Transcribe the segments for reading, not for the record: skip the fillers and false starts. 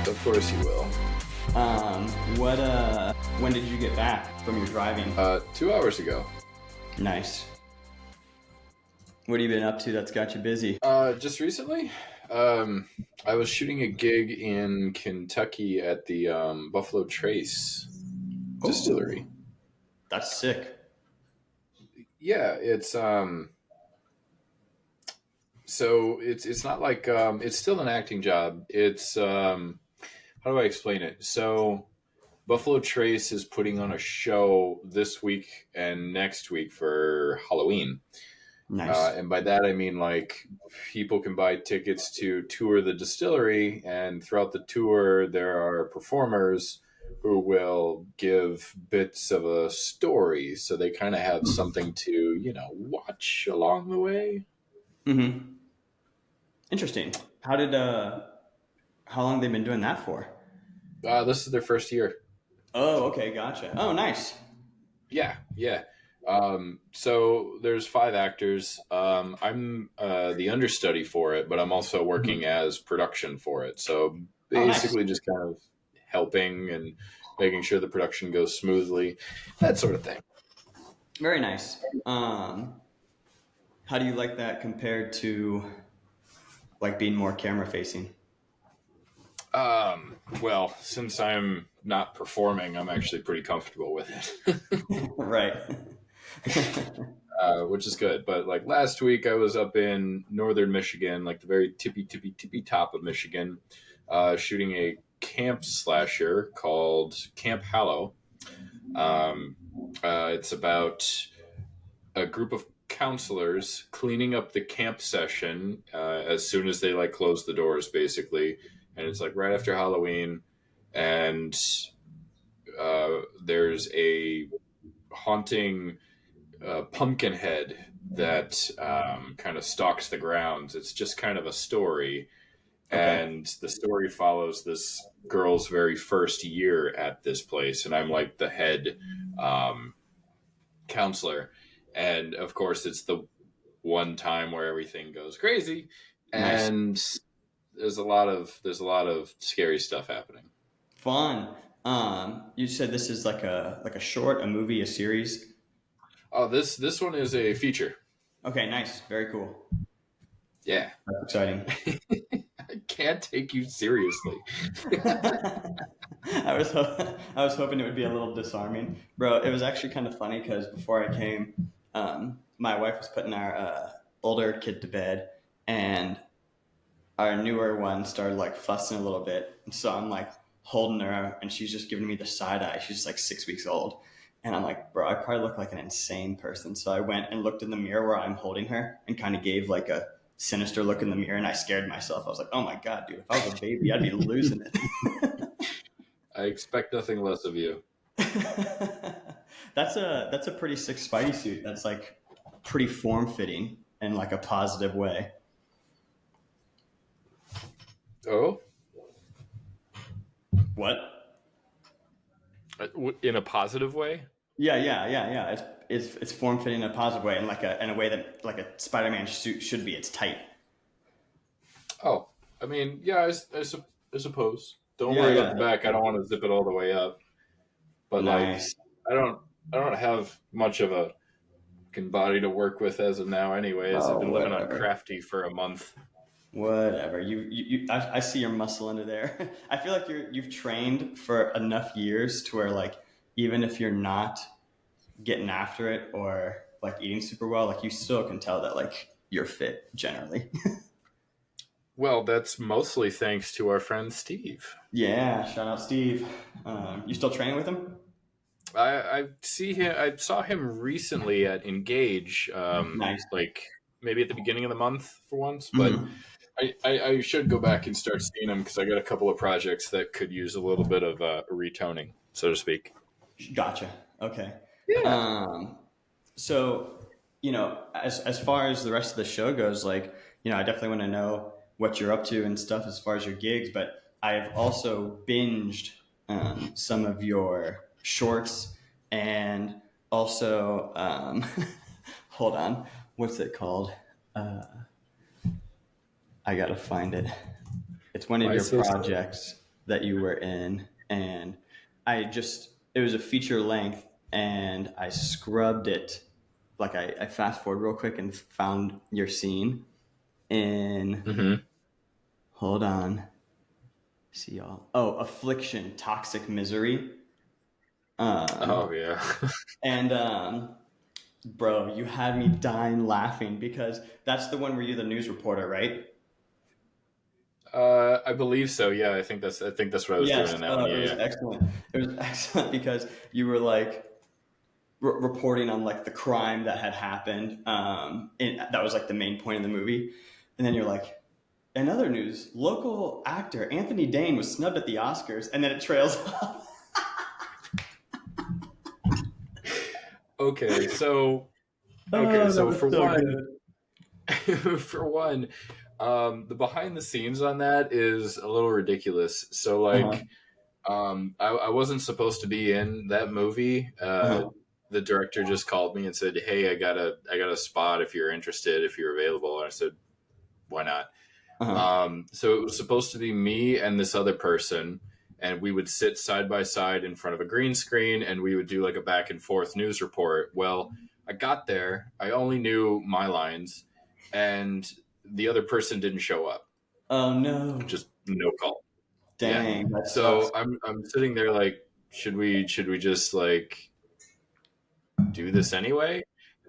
Of course you will. When did you get back from your driving? 2 hours ago. Nice. What have you been up to that's got you busy? Just recently, I was shooting a gig in Kentucky at the Buffalo Trace distillery. Oh, that's sick. Yeah, so it's not like it's still an acting job. It's how do I explain it? So Buffalo Trace is putting on a show this week and next week for Halloween. Nice. And by that, I mean, like, people can buy tickets to tour the distillery, and throughout the tour, there are performers who will give bits of a story. So they kind of have something to, watch along the way. Mm-hmm. Interesting. How long have they been doing that for? This is their first year. Oh, okay, gotcha. Oh, nice. Yeah, yeah. So there's 5 actors. I'm the understudy for it, but I'm also working as production for it. So Oh, nice. basically just kind of helping and making sure the production goes smoothly, that sort of thing. Very nice. How do you like that compared to like being more camera facing? Well, since I'm not performing, I'm actually pretty comfortable with it. Right. Which is good. But like last week, I was up in northern Michigan, like the very tippy top of Michigan, shooting a camp slasher called Camp Hallow. It's about a group of counselors cleaning up the camp session as soon as they like close the doors, basically. And it's like right after Halloween, and there's a haunting pumpkin head that kind of stalks the grounds. It's just kind of a story. Okay. And the story follows this girl's very first year at this place. And I'm like the head counselor. And of course, it's the one time where everything goes crazy. Nice. And there's a lot of scary stuff happening. Fun. You said this is like a short, a movie, a series. Oh, this one is a feature. Okay, nice. Very cool. Yeah. That's exciting. I can't take you seriously. I was hoping it would be a little disarming, bro. It was actually kind of funny because before I came, my wife was putting our older kid to bed, and our newer one started like fussing a little bit. And so I'm like holding her, and she's just giving me the side eye. She's just like 6 weeks old. And I'm like, bro, I probably look like an insane person. So I went and looked in the mirror where I'm holding her and kind of gave like a sinister look in the mirror, and I scared myself. I was like, oh my God, dude, if I was a baby, I'd be losing it. I expect nothing less of you. That's a pretty sick Spidey suit. That's like pretty form fitting in like a positive way. Oh? What? In a positive way? Yeah. It's form fitting in a positive way, and like in a way that like a Spider-Man suit should be. It's tight. Oh, I mean, yeah, I suppose. Don't Yeah, worry yeah. about the back. I don't want to zip it all the way up. But like, Nice. I don't have much of a fucking body to work with as of now. Anyways, I've Oh, been living on whatever. Crafty for a month. Whatever. I see your muscle under there. I feel like you've trained for enough years to where like even if you're not getting after it or like eating super well, like you still can tell that like you're fit generally. Well, that's mostly thanks to our friend Steve. Yeah, shout out Steve. You still training with him? I see him. I saw him recently at Engage, Nice. like maybe at the beginning of the month for once. But Mhm. I should go back and start seeing him because I got a couple of projects that could use a little bit of retoning, so to speak. Gotcha. Okay. Yeah. So, as far as the rest of the show goes, like, I definitely want to know what you're up to and stuff as far as your gigs, but I've also binged some of your shorts and also, hold on, what's it called? I gotta find it. It's one of Why your so slow? projects. that you were in, and it was a feature length, and I scrubbed it. Like I fast forward real quick and found your scene in, Mm-hmm. hold on, see y'all. Oh, Affliction, Toxic Misery. Oh yeah. And bro, you had me dying laughing because that's the one where you're the news reporter, right? I believe so. Yeah, I think that's what I was doing Yes. in that one. It Yeah, was yeah. excellent. It was excellent because you were like reporting on like the crime that had happened. That was like the main point of the movie. And then you're like, in other news, local actor Anthony Dain was snubbed at the Oscars, and then it trails off. Okay, so Oh, that was for so one, good. for one, the behind the scenes on that is a little ridiculous. So Uh-huh. like, I wasn't supposed to be in that movie. Uh-huh. The director just called me and said, "Hey, I got a spot if you're interested, if you're available." And I said, "Why not?" Uh-huh. So it was supposed to be me and this other person, and we would sit side by side in front of a green screen, and we would do like a back and forth news report. Well, I got there, I only knew my lines, and the other person didn't show up. Oh no. Just no call. Yeah. Dang, that sucks. So I'm sitting there like, should we just like do this anyway?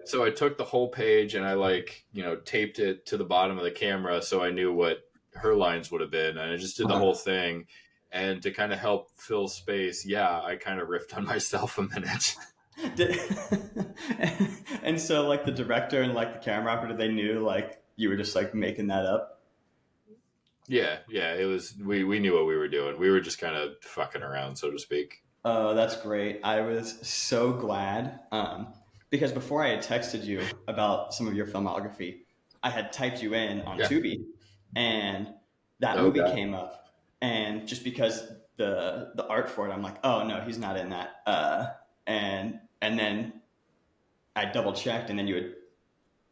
So I took the whole page and I like, taped it to the bottom of the camera so I knew what her lines would have been. And I just did the Uh-huh. whole thing. And to kind of help fill space, yeah, I kind of riffed on myself a minute. Did- and so like the director and like the camera operator, they knew like you were just like making that up. Yeah, yeah, it was, we knew what we were doing. We were just kind of fucking around, so to speak. Oh, that's great. I was so glad because before I had texted you about some of your filmography, I had typed you in on Yeah. Tubi, and that Oh, movie God. came up. And just because the art for it, I'm like, oh no, he's not in that. And then I double checked, and then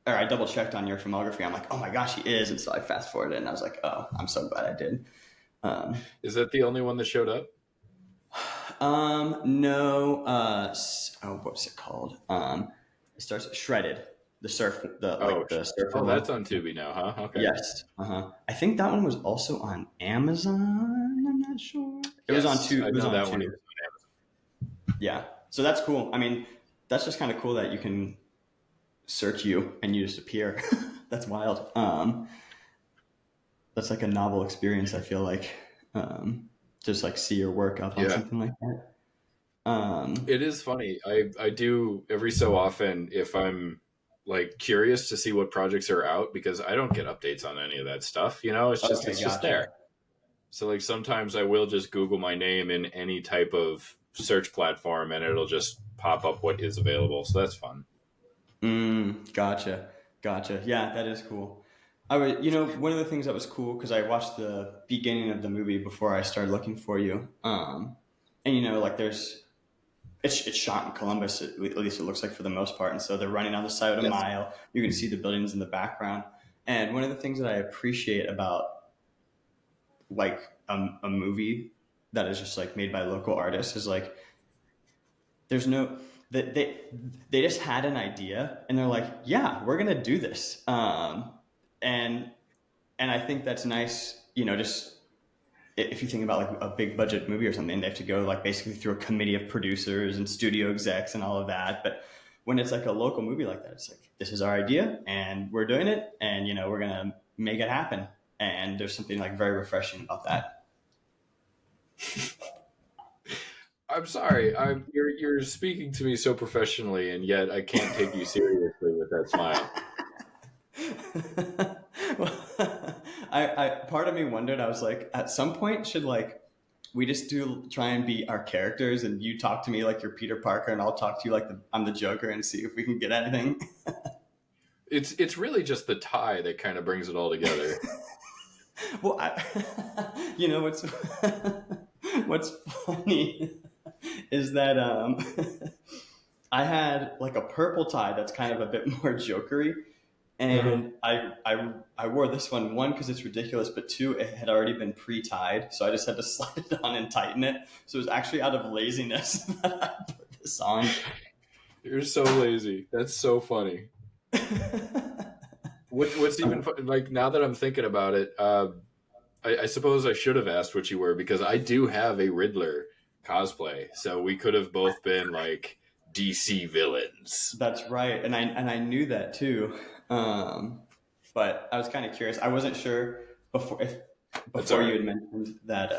I double checked on your filmography. I'm like, oh my gosh, he is. And so I fast forwarded, and I was like, oh, I'm so glad I did. Um, Is that the only one that showed up? no, what's it called? It starts with Shredded, the surf, Oh, the surfer oh, one. that's on Tubi now, huh? Okay. Yes. Uh-huh. I think that one was also on Amazon. I'm not sure. It was on Yes, two. I It was know on that one. two. Yeah. So that's cool. I mean, that's just kind of cool that you can search you and you just appear. That's wild. That's like a novel experience. I feel like just like see your work up on Yeah. something like that. It is funny. I do every so often if I'm like curious to see what projects are out because I don't get updates on any of that stuff. Okay, It's just gotcha. there. So like sometimes I will just Google my name in any type of search platform and it'll just pop up what is available. So that's fun. Gotcha. Gotcha. Yeah, that is cool. One of the things that was cool because I watched the beginning of the movie before I started looking for you. And like it's shot in Columbus, at least it looks like for the most part. And so they're running on the side of a Yes. mile. You can see the buildings in the background. And one of the things that I appreciate about like a movie that is just like made by local artists is like there's no that they just had an idea and they're like, yeah, we're gonna do this. And I think that's nice. Just if you think about like a big budget movie or something, they have to go like basically through a committee of producers and studio execs and all of that. But when it's like a local movie like that, it's like this is our idea and we're doing it, and we're gonna make it happen. And there's something like very refreshing about that. I'm sorry. You're speaking to me so professionally and yet I can't take you seriously with that smile. Well, I part of me wondered. I was like, at some point, should like we just try and be our characters, and you talk to me like you're Peter Parker, and I'll talk to you like I'm the Joker, and see if we can get anything. It's really just the tie that kind of brings it all together. Well, what's what's funny is that I had like a purple tie that's kind of a bit more jokery, And I wore this one because it's ridiculous, but two, it had already been pre-tied, so I just had to slide it on and tighten it. So it was actually out of laziness that I put this on. You're so lazy. That's so funny. What's even like now that I'm thinking about it, I suppose I should have asked what you were because I do have a Riddler cosplay, so we could have both been like DC villains. That's right, and I knew that too, but I was kind of curious. I wasn't sure before you had mentioned that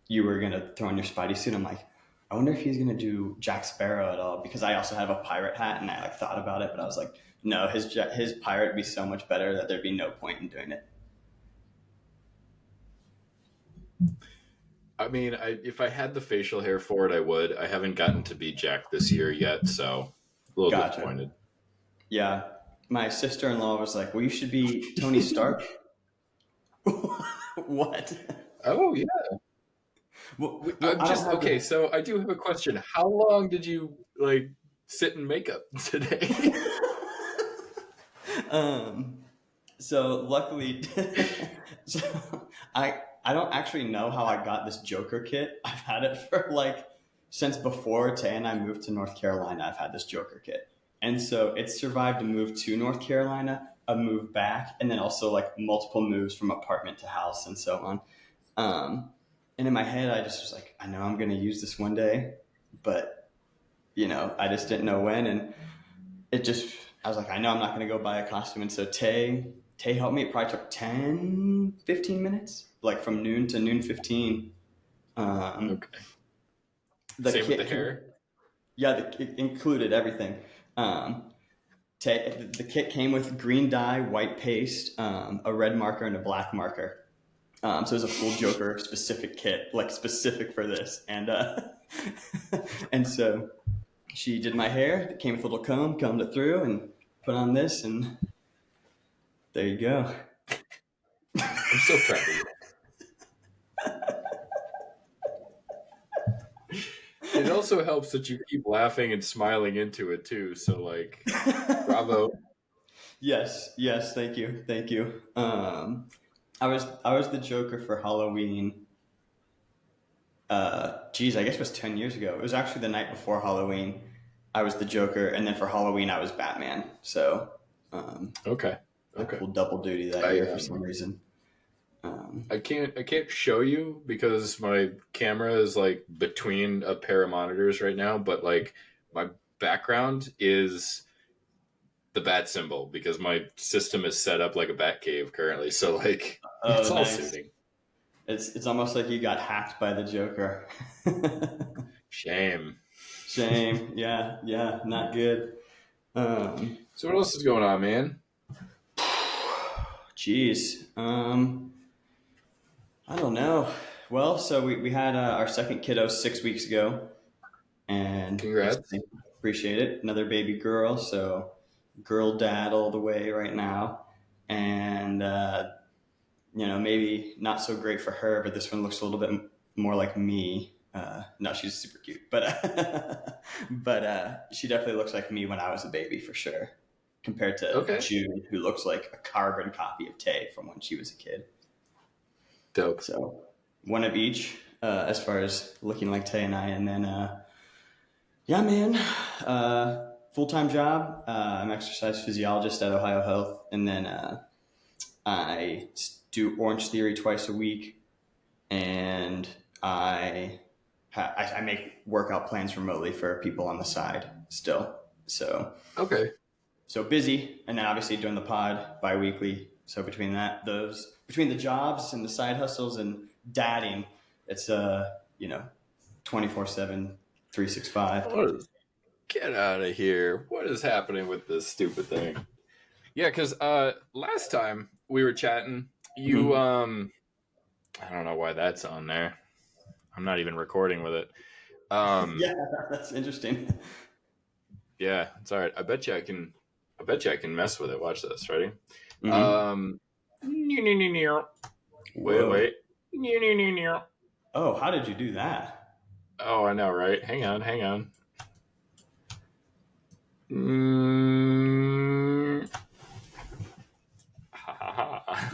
you were gonna throw on your Spidey suit. I'm like, I wonder if he's gonna do Jack Sparrow at all because I also have a pirate hat, and I like thought about it, but I was like, no, his pirate would be so much better that there'd be no point in doing it. I mean, if I had the facial hair for it, I would. I haven't gotten to be Jack this year yet, so a little disappointed. Yeah, my sister-in-law was like, "Well, you should be Tony Stark." What? Oh yeah. Well, okay. So I do have a question. How long did you like sit in makeup today? So luckily, so I don't actually know how I got this Joker kit. I've had it for like since before Tay and I moved to North Carolina. I've had this Joker kit, and so it survived a move to North Carolina, a move back, and then also like multiple moves from apartment to house and so on. And in my head, I just was like, I know I'm going to use this one day, but I just didn't know when, and I was like, I know I'm not going to go buy a costume. And so Tay helped me. It probably took 10, 15 minutes, like from noon to noon 15. Okay. Same with the hair? Yeah, it included everything. The kit came with green dye, white paste, a red marker, and a black marker. So it was a full Joker specific kit, like specific for this. And and so she did my hair. It came with a little comb, combed it through, and put on this, and there you go. I'm so proud of you. It also helps that you keep laughing and smiling into it too. So like, bravo. Yes, thank you. I was the Joker for Halloween. I guess it was 10 years ago. It was actually the night before Halloween. I was the Joker, and then for Halloween I was Batman. So okay. Full double duty that year for some reason. I can't show you because my camera is like between a pair of monitors right now, but like my background is the bat symbol because my system is set up like a bat cave currently. So like it's all suiting. It's almost like you got hacked by the Joker. Shame. Yeah, not good. So what else is going on, man? Jeez. I don't know. Well, so we had our second kiddo 6 weeks ago, and congrats. Appreciate it. Another baby girl, so girl dad all the way right now, and maybe not so great for her, but this one looks a little bit more like me. No, she's super cute, but but she definitely looks like me when I was a baby for sure, compared to June, who looks like a carbon copy of Tay from when she was a kid. Dope. So one of each as far as looking like Tay and I, and then yeah, man, full-time job. I'm exercise physiologist at Ohio Health, and then I do Orange Theory twice a week, and I make workout plans remotely for people on the side still. So so busy, and then obviously doing the pod bi-weekly. So between the jobs and the side hustles and dadding, it's 24/7, 365. Get out of here! What is happening with this stupid thing? Yeah, because last time we were chatting, you I don't know why that's on there. I'm not even recording with it. Yeah, that's interesting. Yeah, it's all right. I bet you I can mess with it. Watch this. Ready? Wait. Oh, how did you do that? Oh, I know, right? Hang on.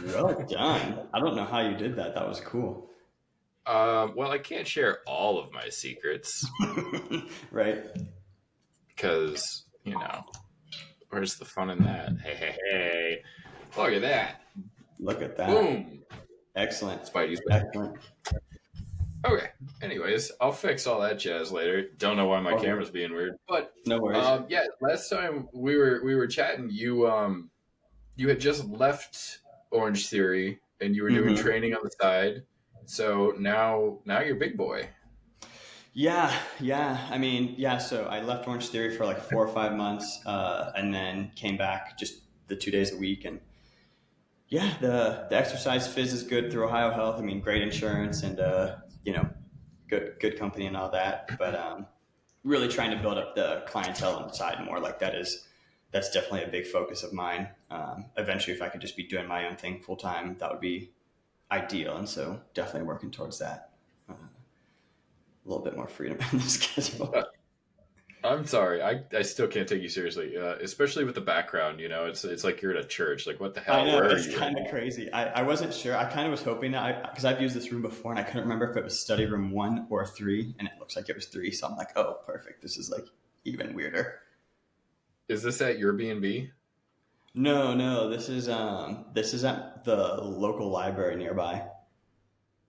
Well done. I don't know how you did that. That was cool. Well, I can't share all of my secrets Right. because, where's the fun in that? Hey, hey, hey. Look at that. Look at that. Boom. Excellent. Spidey's back. Excellent. Okay. Anyways, I'll fix all that jazz later. Don't know why my Okay. camera's being weird, but No worries. yeah. Last time we were chatting, you had just left Orange Theory and you were doing training on the side. So now you're big boy. Yeah. I mean, yeah. So I left Orange Theory for like 4 or 5 months, and then came back just the 2 days a week. And yeah, the exercise phys is good through Ohio Health. I mean, great insurance and good company and all that. But really trying to build up the clientele on the side more. Like that's definitely a big focus of mine. Eventually, if I could just be doing my own thing full time, that would be ideal. And so definitely working towards that. A little bit more freedom in the schedule. I'm sorry, I still can't take you seriously, especially with the background. It's like you're at a church. Like, what the hell? I know, Where are it's you? kind of crazy. I wasn't sure. I kind of was hoping that because I've used this room before and I couldn't remember if it was study room 1 or 3, and it looks like it was 3. So I'm like, oh, perfect. This is like even weirder. Is this at your B&B? No. This is at the local library nearby.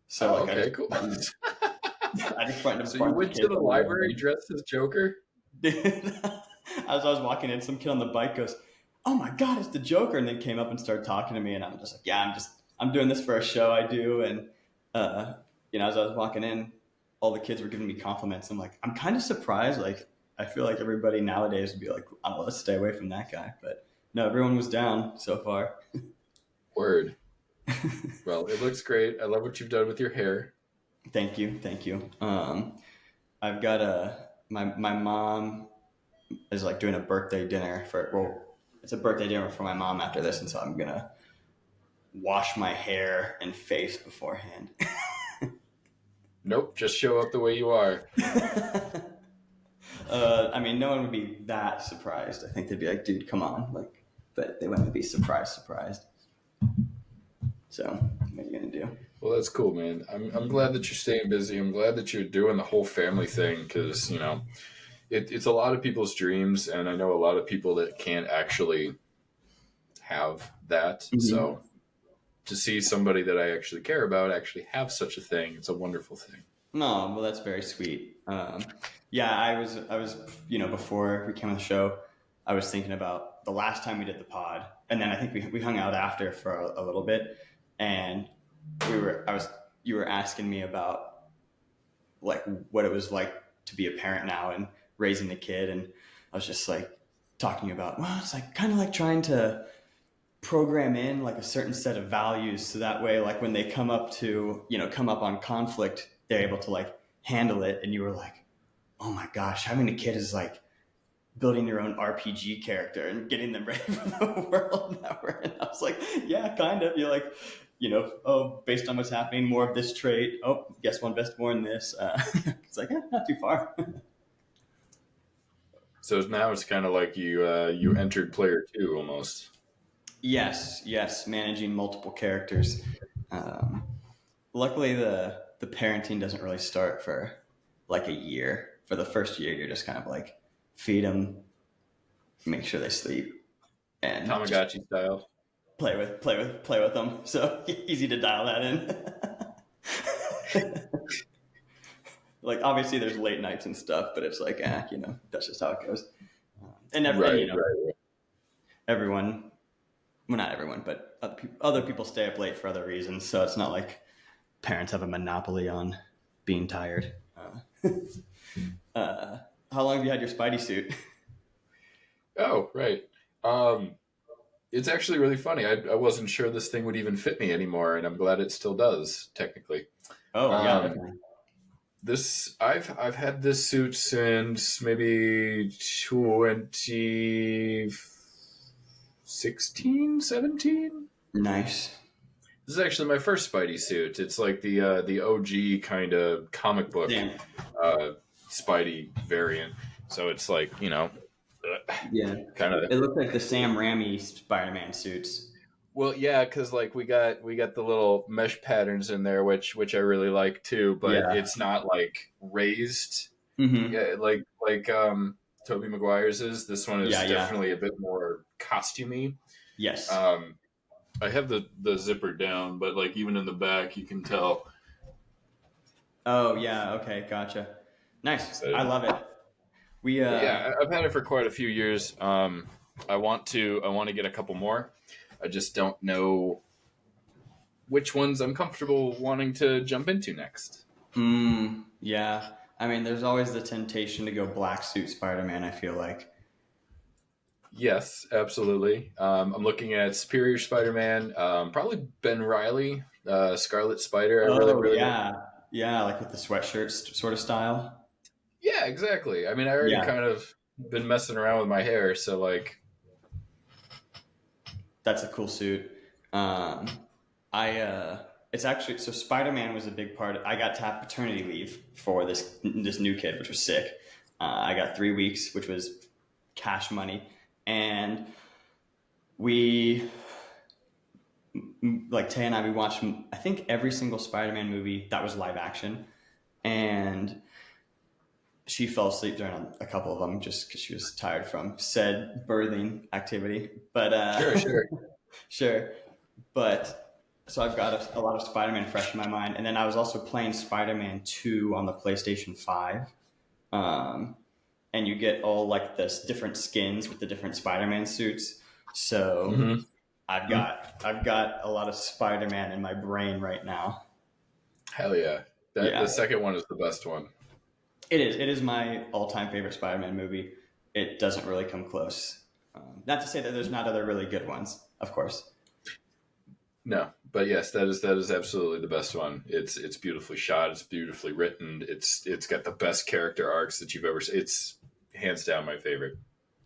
So Oh, like okay, cool. I just frightened So you went to the library dressed as Joker? Dude, as I was walking in, some kid on the bike goes, "Oh my God, it's the Joker!" And then came up and started talking to me, and I'm just like, "Yeah, I'm doing this for a show I do." And as I was walking in, all the kids were giving me compliments. I'm like, I'm kind of surprised. Like, I feel like everybody nowadays would be like, "Oh, let's stay away from that guy." But no, everyone was down so far. Word. Well, it looks great. I love what you've done with your hair. Thank you. I've got my mom is like doing a birthday dinner it's a birthday dinner for my mom after this, and so I'm gonna wash my hair and face beforehand. Nope, just show up the way you are. I mean, no one would be that surprised. I think they'd be like, "Dude, come on!" Like, but they wouldn't be surprised. So, what are you gonna do? Well, that's cool, man. I'm glad that you're staying busy. I'm glad that you're doing the whole family thing because, it's a lot of people's dreams, and I know a lot of people that can't actually have that. Mm-hmm. So to see somebody that I actually care about actually have such a thing, it's a wonderful thing. No, well, that's very sweet. Yeah, I was, before we came on the show, I was thinking about the last time we did the pod, and then I think we hung out after for a little bit, and you were asking me about like what it was like to be a parent now and raising a kid, and I was just like talking about, well, it's like kind of like trying to program in like a certain set of values so that way like when they come up on conflict, they're able to like handle it. And you were like, oh my gosh, having a kid is like building your own RPG character and getting them ready for the world that we're in. I was like, yeah, kind of. You're like, oh, based on what's happening, more of this trait. Oh, guess one best more in this. It's like, not too far. So now it's kind of like you entered player 2 almost. Yes, managing multiple characters. Luckily, the parenting doesn't really start for like a year. For the first year, you're just kind of like feed them, make sure they sleep, and Tamagotchi style. Play with them. So easy to dial that in. Like obviously, there's late nights and stuff, but it's like, that's just how it goes. And everyone. Well, not everyone, but other people stay up late for other reasons. So it's not like parents have a monopoly on being tired. How long have you had your Spidey suit? Oh, right. It's actually really funny. I wasn't sure this thing would even fit me anymore, and I'm glad it still does, technically. Oh, yeah. I've had this suit since maybe 2016, 17. Nice. This is actually my first Spidey suit. It's like the OG kind of comic book Spidey variant. So it's like, yeah, kind of. It looks like the Sam Raimi Spider-Man suits. Well, yeah, because like we got the little mesh patterns in there, which I really like too, but Yeah. it's not like raised. Mm-hmm. Yeah, Tobey Maguire's is. This one Yeah, is yeah. definitely a bit more costumey. Yes. Um, I have the zipper down, but like even in the back, you can tell. Oh, yeah. Okay, gotcha. Nice. I So, love it. We but yeah, I've had it for quite a few years. I want to get a couple more. I just don't know which ones I'm comfortable wanting to jump into next. yeah. I mean, there's always the temptation to go black suit Spider-Man, I feel like. Yes, absolutely. I'm looking at Superior Spider-Man, probably Ben Riley, Scarlet Spider. I really, Oh, really want. yeah. Yeah, like with the sweatshirt sort of style. Yeah, exactly. I mean, I already Yeah, kind of been messing around with my hair, so like, that's a cool suit. It's actually, so Spider-Man was a big part. I got to have paternity leave for this new kid, which was sick. I got 3 weeks, which was cash money. And we, like Tay and I, we watched, I think, every single Spider-Man movie that was live action. And she fell asleep during a couple of them just because she was tired from said birthing activity. But sure, sure. sure. But so I've got a lot of Spider-Man fresh in my mind, and then I was also playing Spider-Man 2 on the PlayStation 5. Um, and you get all like this different skins with the different Spider-Man suits. So Mm-hmm. I've got a lot of Spider-Man in my brain right now. Hell yeah. That the Yeah, second one is the best one. it is. It is my all-time favorite Spider-Man movie. It doesn't really come close. Not to say that there's not other really good ones, of course. No, but yes, that is absolutely the best one. It's beautifully shot. It's beautifully written. It's got the best character arcs that you've ever seen. It's hands down my favorite.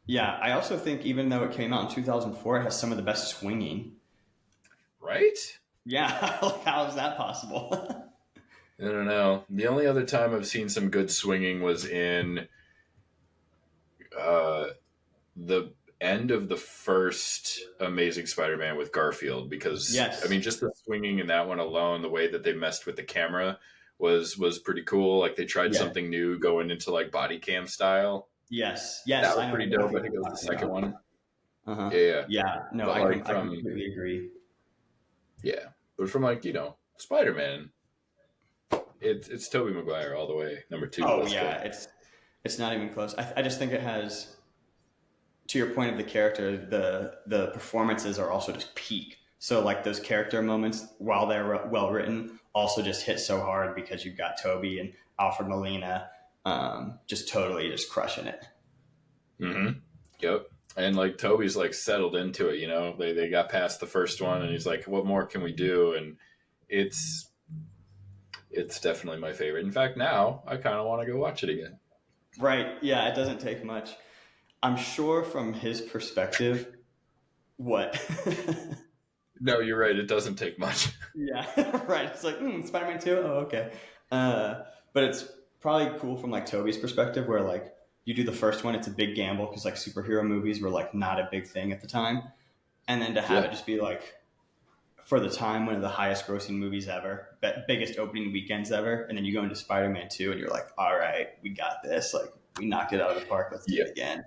Yeah, I also think even though it came out in 2004, it has some of the best swinging. Right? Yeah, like, how is that possible? I don't know. The only other time I've seen some good swinging was in uh, the end of the first Amazing Spider-Man with Garfield, because I Yes, mean, just the swinging in that one alone, the way that they messed with the camera was pretty cool. Like they tried yeah, something new, going into like body cam style. yes, yes. That was I know pretty dope. exactly I what think it you're was the talking second about. one. Uh huh. Yeah, yeah. Yeah. No, But I like can. I from completely agree. yeah, but from like Spider-Man, it's Tobey Maguire all the way. Number two. Oh Let's yeah, go. it's not even close. I just think it has, to your point of the character, the performances are also just peak. So like those character moments, while they're well written, also just hit so hard because you've got Toby and Alfred Molina, just totally just crushing it. Mm-hmm. Yep. And like Toby's like settled into it. They got past the first one, and he's like, "What more can we do?" And it's it's definitely my favorite. In fact, now I kind of want to go watch it again. Right? Yeah, it doesn't take much. I'm sure from his perspective, what? No, you're right. It doesn't take much. Yeah, right. It's like Spider-Man 2. Oh, okay. But it's probably cool from like Toby's perspective, where like you do the first one, it's a big gamble because like superhero movies were like not a big thing at the time, and then to have it Yeah. just be like for the time one of the highest grossing movies ever, biggest opening weekends ever, and then you go into Spider-Man 2 and you're like, all right, we got this. Like we knocked it out of the park. Let's do Yeah. it again.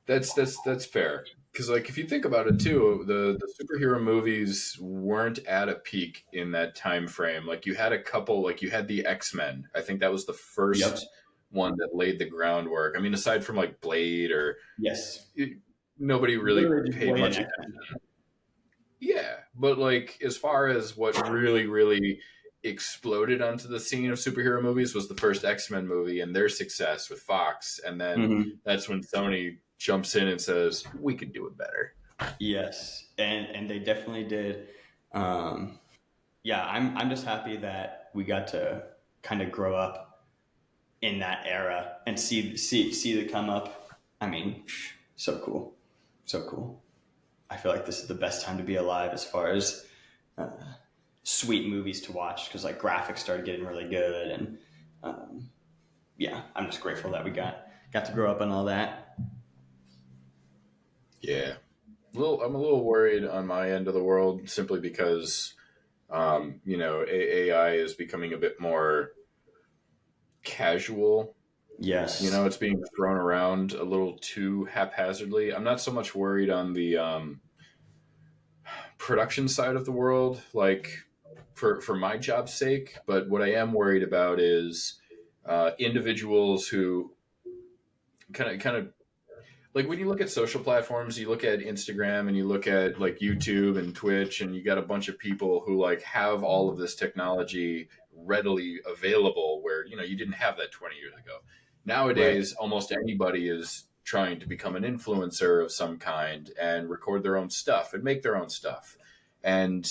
That's fair. Because like if you think about it too, the superhero movies weren't at a peak in that time frame. Like you had a couple, like you had the X-Men. I think that was the Yep. first one that laid the groundwork. I mean, aside from like Blade or Yes. it, nobody really Literally just paid Blade and much X-Men. attention. Yeah, but like as far as what really exploded onto the scene of superhero movies was the first X-Men movie and their success with Fox, and then Mm-hmm. that's when Sony jumps in and says, "We could do it better." Yes, and they definitely did. Um, yeah, I'm just happy that we got to kind of grow up in that era and see the come up. I mean, so cool, so cool. I feel like this is the best time to be alive as far as uh, sweet movies to watch because like graphics started getting really good and um, yeah, I'm just grateful that we got to grow up on all that. Yeah, I'm a little worried on my end of the world simply because, AI is becoming a bit more casual. Yes. It's being thrown around a little too haphazardly. I'm not so much worried on the production side of the world, like for my job's sake, but what I am worried about is individuals who kind of like when you look at social platforms, you look at Instagram and you look at like YouTube and Twitch, and you got a bunch of people who like have all of this technology readily available where, you didn't have that 20 years ago. Right. Nowadays, almost anybody is trying to become an influencer of some kind and record their own stuff and make their own stuff. And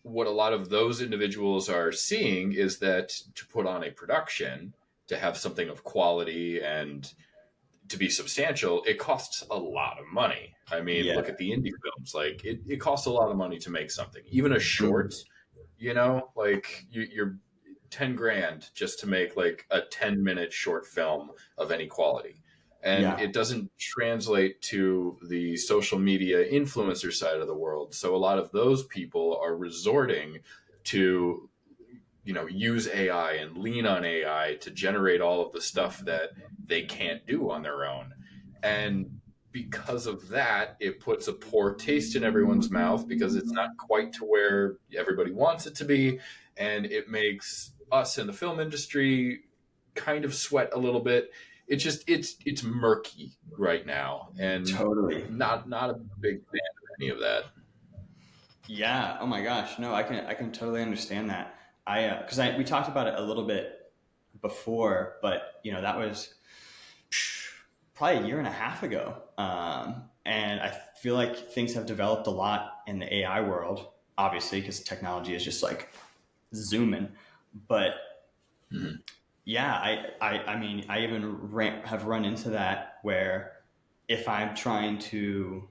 what a lot of those individuals are seeing is that to put on a production, to have something of quality and to be substantial, it costs a lot of money. I mean, Yeah. look at the indie films. Like it costs a lot of money to make something, even a short. Mhm. Like you're 10 grand just to make like a 10-minute short film of any quality, and Yeah. it doesn't translate to the social media influencer side of the world. So a lot of those people are resorting to use AI and lean on AI to generate all of the stuff that they can't do on their own. And because of that, it puts a poor taste in everyone's mouth because it's not quite to where everybody wants it to be. And it makes us in the film industry kind of sweat a little bit. It's murky right now, and Totally. not a big fan of any of that. Yeah. Oh my gosh. No, I can totally understand that. Because we talked about it a little bit before, but that was probably a year and a half ago. And I feel like things have developed a lot in the AI world, obviously, because technology is just like zooming. But Mhm. yeah, I mean, I even have run into that where if I'm trying to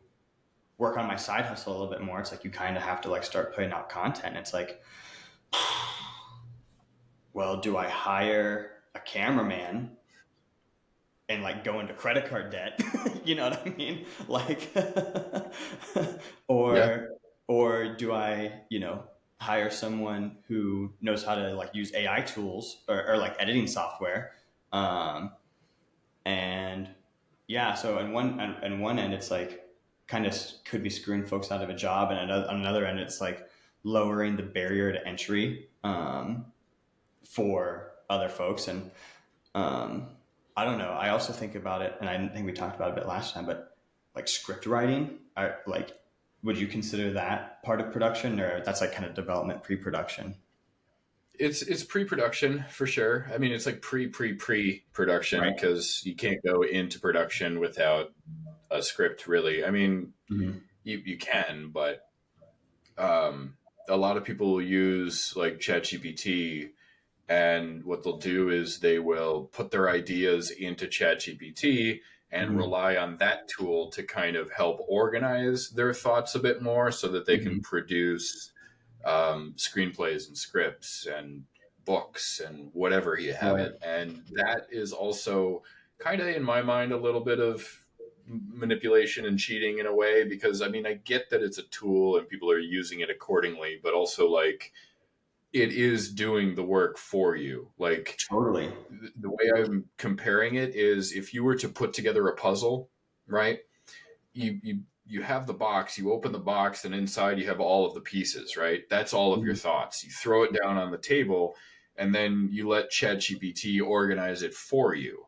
work on my side hustle a little bit more, it's like you kind of have to like start putting out content. It's like, well, do I hire a cameraman and like go into credit card debt? You know what I mean? Like, Yeah. or do I, hire someone who knows how to like use AI tools or like editing software, um, and yeah. So on one end, it's like kind of could be screwing folks out of a job, and on another end, it's like lowering the barrier to entry for other folks. And um, I don't know. I also think about it, and I think we talked about it a bit last time, but like script writing, would you consider that part of production, or that's like kind of development, pre-production? It's pre-production for sure. I mean, it's like pre-production Right. because you can't go into production without a script, really. I mean, Mm-hmm. you can, but um, a lot of people will use like ChatGPT, and what they'll do is they will put their ideas into ChatGPT and Mm-hmm. rely on that tool to kind of help organize their thoughts a bit more so that they can Mm-hmm. produce screenplays and scripts and books and whatever you have Right. it. And that is also kind of, in my mind, a little bit of manipulation and cheating in a way, because I mean, I get that it's a tool and people are using it accordingly, but also like it is doing the work for you. Like Totally. the way I'm comparing it is if you were to put together a puzzle, right? You have the box, you open the box, and inside you have all of the pieces, right? That's all of your Mm-hmm. thoughts. You throw it down on the table, and then you let ChatGPT organize it for you.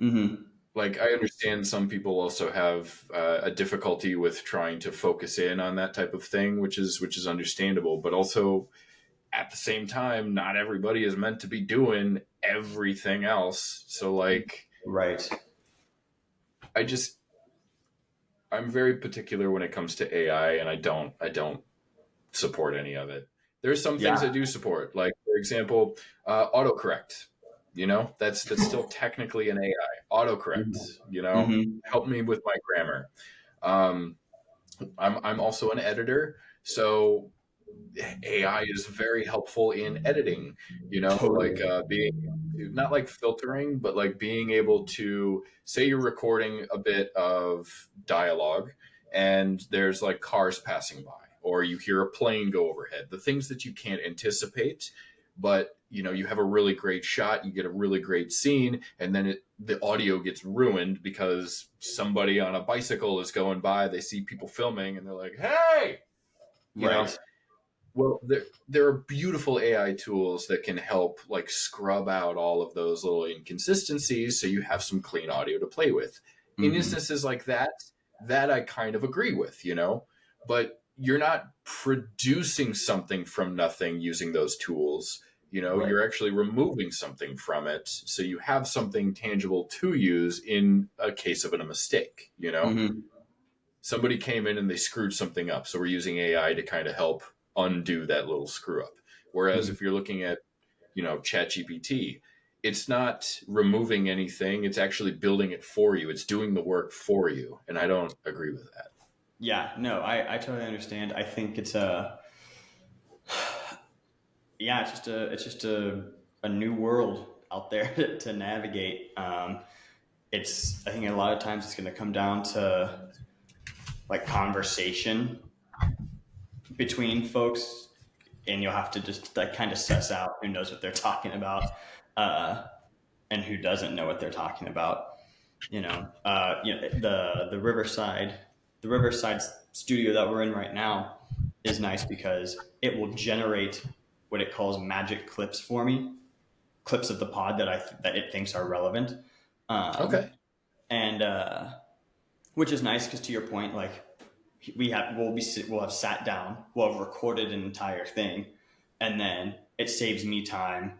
Mm-hmm. Like I understand some people also have a difficulty with trying to focus in on that type of thing, which is understandable. But also at the same time, not everybody is meant to be doing everything else. So like, Right. I just I'm very particular when it comes to AI, and I don't support any of it. There's some things I Yeah. do support, like for example, autocorrect. That's still technically an AI. Autocorrect. Mm-hmm. Help me with my grammar. Um, I'm also an editor, so AI is very helpful in editing. Like Totally. being not like filtering, but like being able to say you're recording a bit of dialogue and there's like cars passing by, or you hear a plane go overhead, the things that you can't anticipate, but you have a really great shot, you get a really great scene, and then the audio gets ruined because somebody on a bicycle is going by, they see people filming, and they're like, hey, you know. Right. Well, there are beautiful AI tools that can help like scrub out all of those little inconsistencies, so you have some clean audio to play with. In instances like that I kind of agree with, but you're not producing something from nothing using those tools. Right. You're actually removing something from it, so you have something tangible to use in a case of a mistake. Somebody came in and they screwed something up, so we're using AI to kind of help undo that little screw up. Whereas if you're looking at ChatGPT, it's not removing anything, it's actually building it for you, it's doing the work for you, and I don't agree with that. Yeah, no, I totally understand. I think it's it's just a new world out there to navigate. I think a lot of times it's going to come down to like conversation between folks, and you'll have to just like kind of suss out who knows what they're talking about, and who doesn't know what they're talking about. The Riverside studio that we're in right now is nice because it will generate what it calls magic clips for me, clips of the pod that it thinks are relevant. Okay. And which is nice because, to your point, like we'll have sat down, we'll have recorded an entire thing, and then it saves me time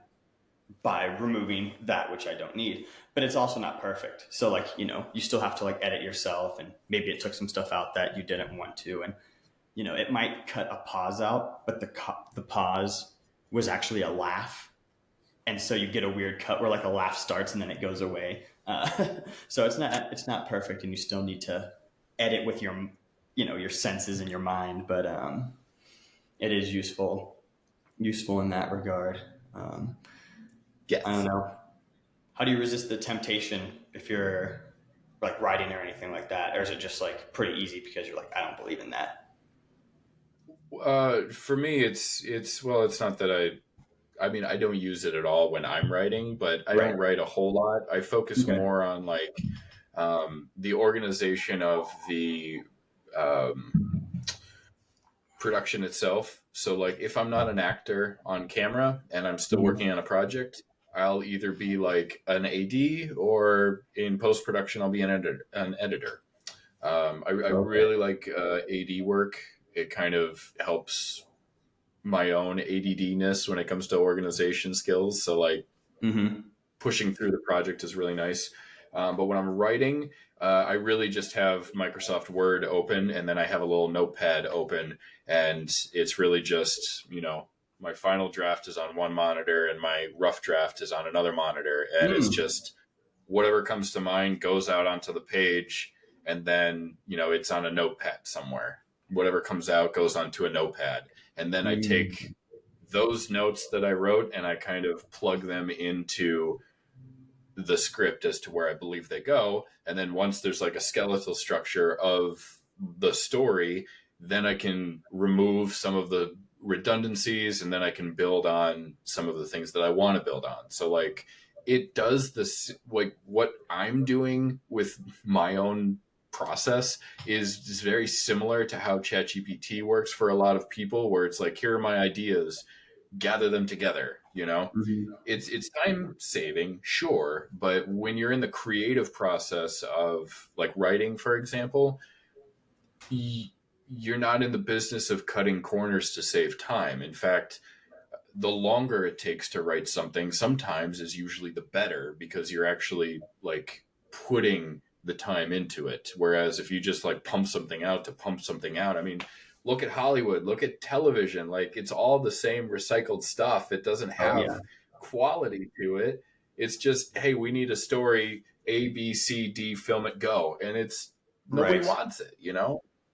by removing that which I don't need. But it's also not perfect. So like, you still have to like edit yourself, and maybe it took some stuff out that you didn't want to. And, it might cut a pause out, but the pause was actually a laugh. And so you get a weird cut where like a laugh starts and then it goes away. So it's not perfect, and you still need to edit with your senses and your mind, but it is useful in that regard. Yes. I don't know. How do you resist the temptation if you're like writing or anything like that? Or is it just like pretty easy because you're like, I don't believe in that? For me, it's not that I don't use it at all when I'm writing, but I don't write a whole lot. I focus more on like the organization of the production itself. So like if I'm not an actor on camera and I'm still working on a project, I'll either be like an AD, or in post-production I'll be an editor. I really like AD work. It kind of helps my own ADD-ness when it comes to organization skills. So like pushing through the project is really nice. But when I'm writing, I really just have Microsoft Word open, and then I have a little notepad open, and it's really just, my final draft is on one monitor and my rough draft is on another monitor. And it's just whatever comes to mind goes out onto the page, and then, it's on a notepad somewhere. Whatever comes out goes onto a notepad. And then I take those notes that I wrote and I kind of plug them into the script as to where I believe they go. And then once there's like a skeletal structure of the story, then I can remove some of the redundancies, and then I can build on some of the things that I want to build on. So like it does this, like what I'm doing with my own process is very similar to how ChatGPT works for a lot of people, where it's like, here are my ideas, gather them together. It's time saving, sure, but when you're in the creative process of like writing, for example, you're not in the business of cutting corners to save time. In fact, the longer it takes to write something sometimes is usually the better, because you're actually like putting the time into it. Whereas if you just like pump something out to pump something out, I mean, look at Hollywood, look at television, like it's all the same recycled stuff. It doesn't have quality to it. It's just, hey, we need a story, A, B, C, D, film it, go. And it's nobody wants it,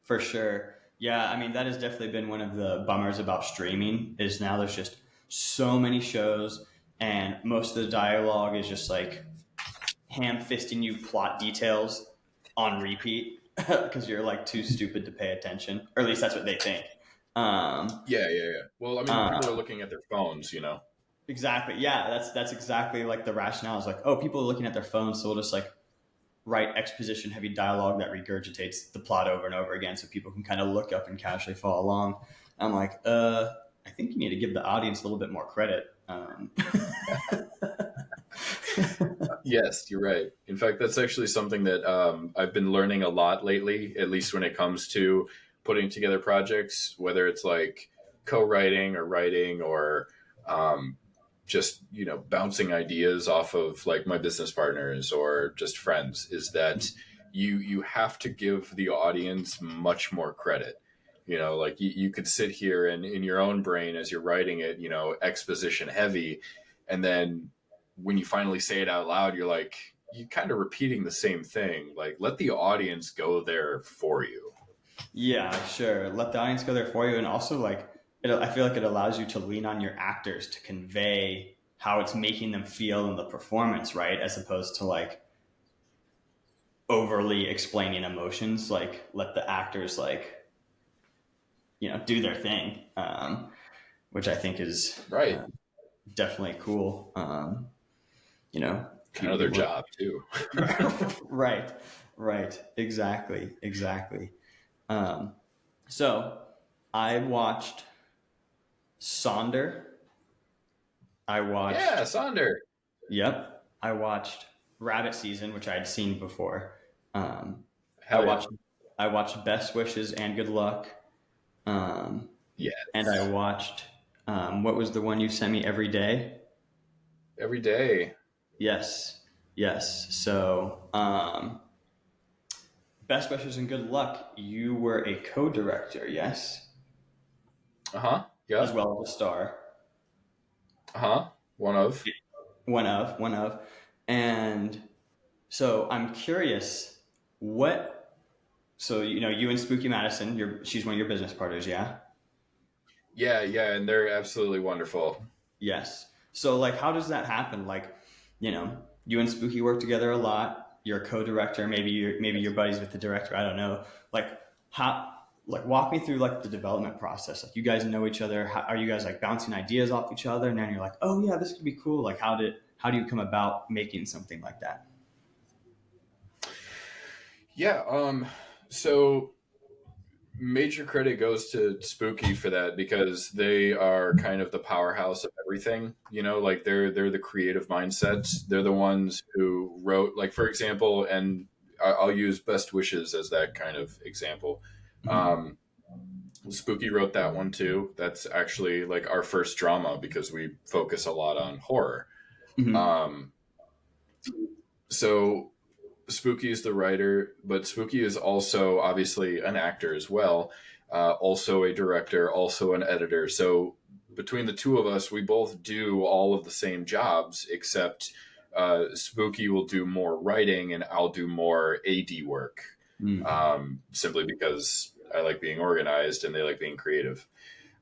For sure. Yeah, I mean, that has definitely been one of the bummers about streaming, is now there's just so many shows, and most of the dialogue is just like ham-fisting you plot details on repeat. because you're like too stupid to pay attention, or at least that's what they think. Yeah. Well, I mean, people are Uh, looking at their phones, exactly. Yeah, that's exactly like the rationale is like, oh, people are looking at their phones, so we'll just like write exposition heavy dialogue that regurgitates the plot over and over again, so people can kind of look up and casually follow along. I'm like, I think you need to give the audience a little bit more credit. Yes, you're right. In fact, that's actually something that I've been learning a lot lately, at least when it comes to putting together projects, whether it's like co-writing or writing or um, just, bouncing ideas off of like my business partners or just friends, is that you have to give the audience much more credit. Like you could sit here and in your own brain as you're writing it, exposition heavy, and then when you finally say it out loud, you're like, you kind of repeating the same thing. Like, let the audience go there for you. Yeah, sure. Let the audience go there for you, and also like I feel like it allows you to lean on your actors to convey how it's making them feel in the performance, right? As opposed to like overly explaining emotions. Like let the actors like do their thing, which I think is Right. definitely cool. Kind of their People, job too. right, right, exactly. Um, so I watched Sonder. I Yeah, watched, Sonder. yep, I watched Rabbit Season, which I'd seen before. Um, I Hell yeah. watched, I watched Best Wishes and Good Luck, um, and I Yes. watched what was the one you sent me every day? Every day. Yes, yes. So Best Wishes and Good Luck. You were a co-director, yes, Uh-huh. as Yep. well as a star. Uh-huh. One of. One of, and so I'm curious what. So you and Spooky Madison, she's one of your business partners, yeah. Yeah, and they're absolutely wonderful. Yes. So like, how does that happen? Like, you and Spooky work together a lot. You're a co-director. Maybe you're buddies with the director. I don't know. Like how. Like walk me through like the development process. Like you guys know each other. How, are you guys like bouncing ideas off each other? And then you're like, oh yeah, this could be cool. Like how do you come about making something like that? Yeah, so major credit goes to Spooky for that because they are kind of the powerhouse of everything. Like they're the creative mindsets. They're the ones who wrote, like for example, and I'll use Best Wishes as that kind of example. Mm-hmm. Um, Spooky wrote that one too. That's actually like our first drama because we focus a lot on horror. Mm-hmm. Um, so Spooky is the writer, but Spooky is also obviously an actor as well, also a director, also an editor. So between the two of us, we both do all of the same jobs, except Spooky will do more writing and I'll do more AD work, Mm. simply because I like being organized and they like being creative.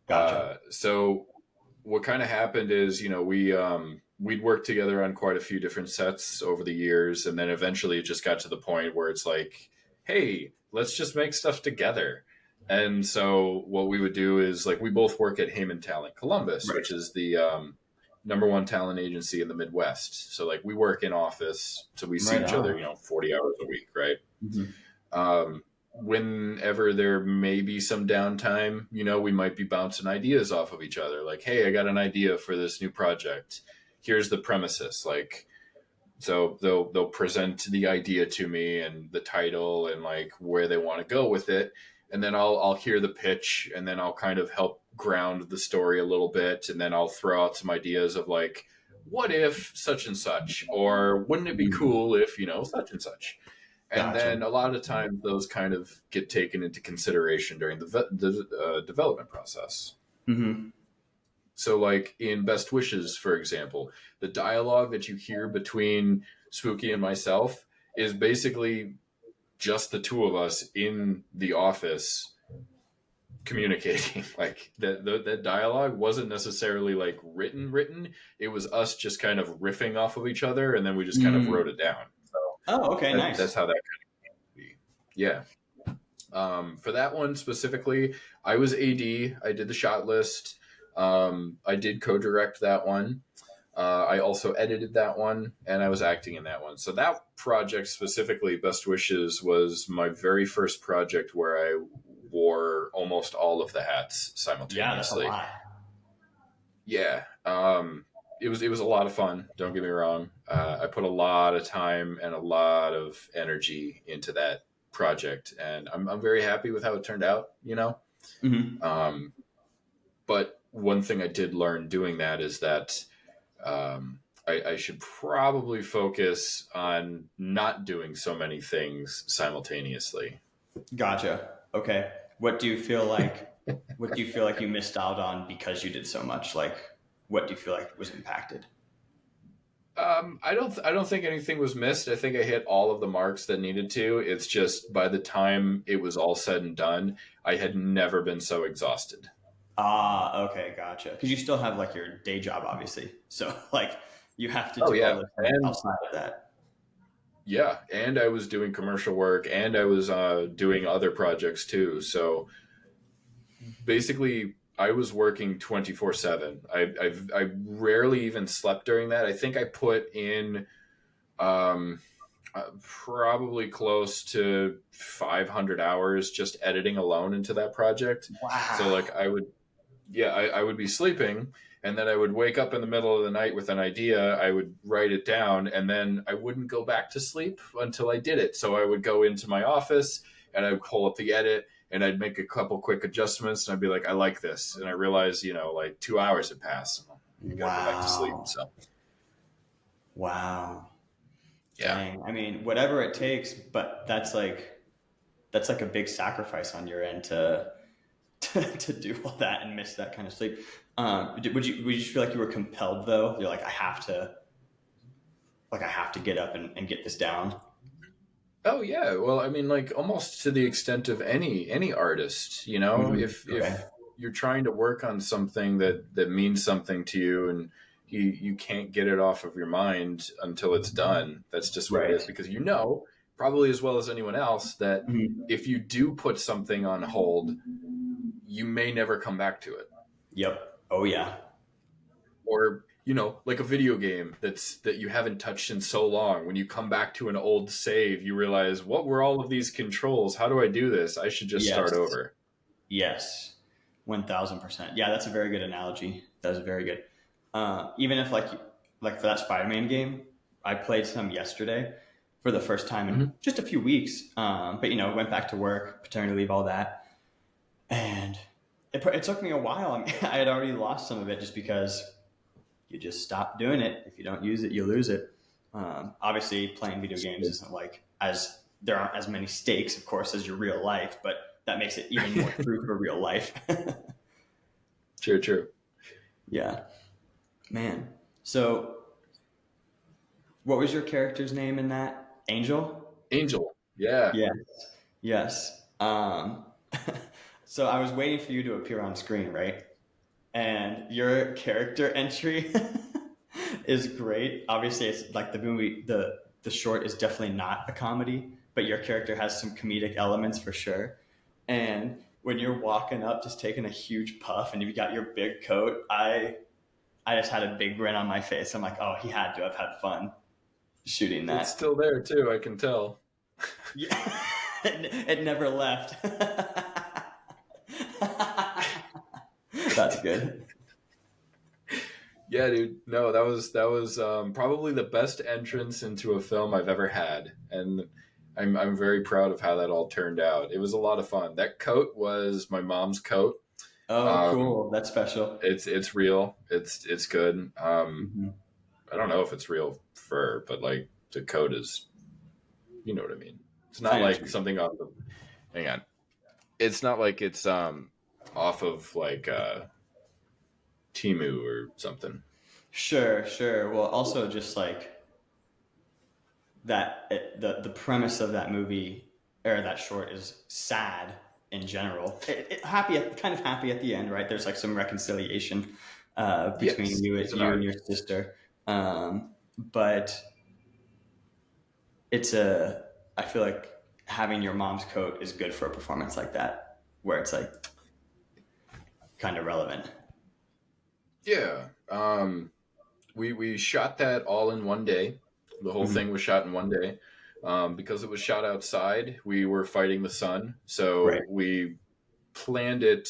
Gotcha. So what kind of happened is, we'd worked together on quite a few different sets over the years, and then eventually it just got to the point where it's like, hey, let's just make stuff together. And so what we would do is like we both work at Heyman Talent Columbus, Right. which is the number one talent agency in the Midwest. So like we work in office, so we see Right each other, on. 40 hours a week, right? Mm-hmm. Whenever there may be some downtime, we might be bouncing ideas off of each other. Like, hey, I got an idea for this new project. Here's the premises. Like, so they'll present the idea to me and the title and like where they want to go with it, and then I'll hear the pitch, and then I'll kind of help ground the story a little bit, and then I'll throw out some ideas of like, what if such and such, or wouldn't it be Mm. cool if such and such. And Gotcha. then a lot of times those kind of get taken into consideration during the development process. Mm-hmm. So, like in Best Wishes, for example, the dialogue that you hear between Spooky and myself is basically just the two of us in the office communicating. Like that dialogue wasn't necessarily like written. It was us just kind of riffing off of each other, and then we just kind of Mm. wrote it down. So Oh, okay, that's nice. how that kind of be. Yeah. For that one specifically, I was AD. I did the shot list. I did co-direct that one. I also edited that one, and I was acting in that one. So that project specifically, Best Wishes, was my very first project where I wore almost all of the hats Yeah, that's a simultaneously. lot. Yeah, it was a lot of fun. Don't get me wrong. I put a lot of time and a lot of energy into that project, and I'm very happy with how it turned out. Mm-hmm. Um, but one thing I did learn doing that is that I should probably focus on not doing so many things simultaneously. Gotcha. Okay. What do you feel like? What do you feel like you missed out on because you did so much? Like, what do you feel like was impacted? I don't think anything was missed. I think I hit all of the marks that needed to. It's just by the time it was all said and done, I had never been so exhausted. Ah, okay, gotcha. Because you still have like your day job, obviously. So like you have to Oh do all yeah, the things and outside of that. yeah, and I was doing commercial work, and I was doing other projects too. So basically, I was working 24/7. I rarely even slept during that. I think I put in um, probably close to 500 hours just editing alone into that project. So Wow. like I would be sleeping, and then I would wake up in the middle of the night with an idea. I would write it down, and then I wouldn't go back to sleep until I did it. So I would go into my office and I'd pull up the edit, and I'd make a couple quick adjustments, and I'd be like, I like this. And I realized, like 2 hours had passed. I got to go back to sleep. Wow. So Wow. yeah. Dang. I mean, whatever it takes, but that's like a big sacrifice on your end to to do all that and miss that kind of sleep. Would you just feel like you were compelled though? You're like, I have to get up and get this down. Oh yeah. Well, I mean, like almost to the extent of any artist, Okay. if you're trying to work on something that means something to you, and you can't get it off of your mind until it's done. That's just what it Right. is, because probably as well as anyone else, that Mhm. if you do put something on hold, you may never come back to it. Yep. Oh yeah. Or like a video game that you haven't touched in so long. When you come back to an old save, you realize, what were all of these controls? How do I do this? I should just start Yes. over. Yes. 1,000%. Yeah, that's a very good analogy. That's very good. Even if like for that Spider-Man game, I played some yesterday for the first time in Mm-hmm. just a few weeks. But went back to work, paternity leave, all that, and it took me a while. I mean, I had already lost some of it just because you just stop doing it. If you don't use it, you lose it. Obviously, playing video games isn't like as there aren't as many stakes, of course, as your real life, but that makes it even more true for real life. True, true. Yeah, man. So, what was your character's name in that? Angel? Angel. Yeah. Yes. Yes. So I was waiting for you to appear on screen, right? And your character entry is great. Obviously, it's like the movie, the short is definitely not a comedy, but your character has some comedic elements for sure. And when you're walking up, just taking a huge puff, and you've got your big coat, I just had a big grin on my face. I'm like, oh, he had to have had fun shooting It's that. still there too, I can tell. Yeah, it never left. That's good. Yeah, dude. No, that was probably the best entrance into a film I've ever had, and I'm very proud of how that all turned out. It was a lot of fun. That coat was my mom's coat. Oh, Um, cool. That's special. it's real. It's good. Mhm. I don't know if it's real fur, but like the coat is, you know what I mean. It's I not know what you like mean. something off of. Hang on. It's not like it's off of like Timu or something. Sure, sure. Well, also just like the premise of that movie or that short is sad in general. Kind of happy at the end, right? There's like some reconciliation between Yes, you it's an you and arc. your sister, but it's a. I feel like having your mom's coat is good for a performance like that, where it's like kind of relevant. Yeah. We shot that all in one day. The whole Mm-hmm. thing was shot in one day. Because it was shot outside, we were fighting the sun. Right. So we planned it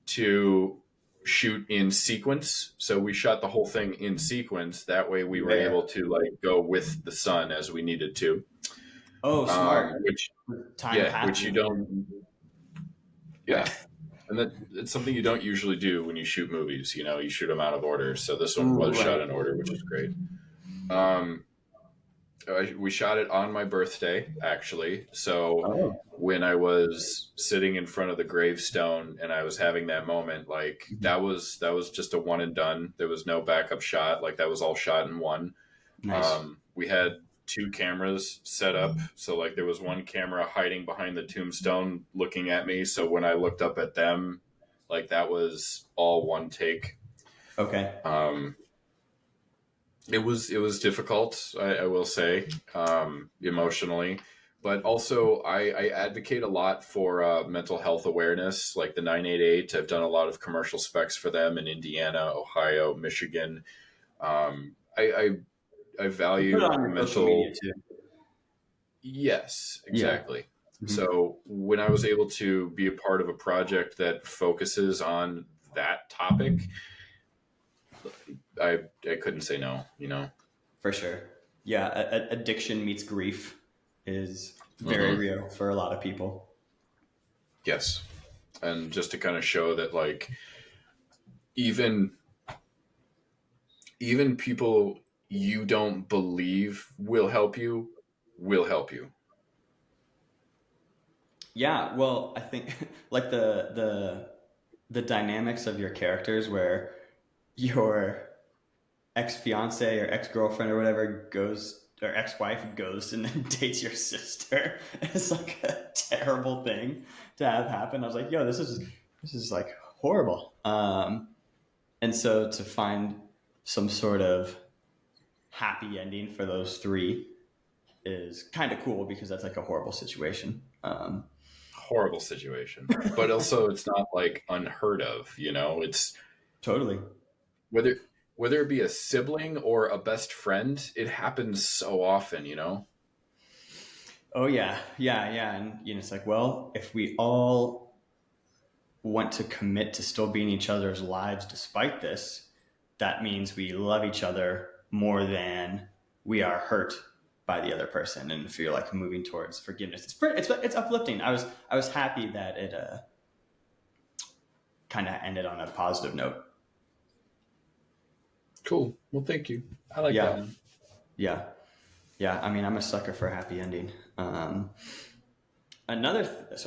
to shoot in sequence. So we shot the whole thing in sequence. That way we were Rare. able to like go with the sun as we needed to. Oh, smart. Which Time yeah, which passes. you don't Right. yeah. And that it's something you don't usually do when you shoot movies. You know, you shoot them out of order. So this one was shot Right. in order, which is great. Um, we shot it on my birthday, actually. So Oh. when I was sitting in front of the gravestone and I was having that moment, like that was just a one and done. There was no backup shot. Like that was all shot in one. Nice. We had two cameras set up, so like there was one camera hiding behind the tombstone looking at me. So when I looked up at them, like that was all one take. Okay. It was difficult, I will say, emotionally, but also I advocate a lot for mental health awareness, like the 988. I've done a lot of commercial specs for them in Indiana, Ohio, Michigan. I You put it value on your social mental. media too. Yes, Yeah. exactly. Mm-hmm. So when I was able to be a part of a project that focuses on that topic, I couldn't say no. You know. For sure. Yeah. Addiction meets grief is very Mm-hmm. real for a lot of people. Yes, and just to kind of show that like even even people you don't believe will help you. Yeah. Well, I think like the dynamics of your characters where your ex fiance or ex girlfriend or whatever goes or ex wife goes and then dates your sister. It's like a terrible thing to have happen. I was like, yo, this is like horrible. And so to find some sort of happy ending for those three is kind of cool because that's like a horrible situation. Horrible situation, but also it's not like unheard of. You know, it's Totally. whether whether it be a sibling or a best friend, it happens so often. You know. Oh yeah, yeah, and it's like, well, if we all want to commit to still being each other's lives despite this, that means we love each other more than we are hurt by the other person and feel like moving towards forgiveness. It's uplifting. I was happy that it kind of ended on a positive note. Cool. Well, thank you. I like that Yeah, one. yeah, yeah. I mean, I'm a sucker for a happy ending. So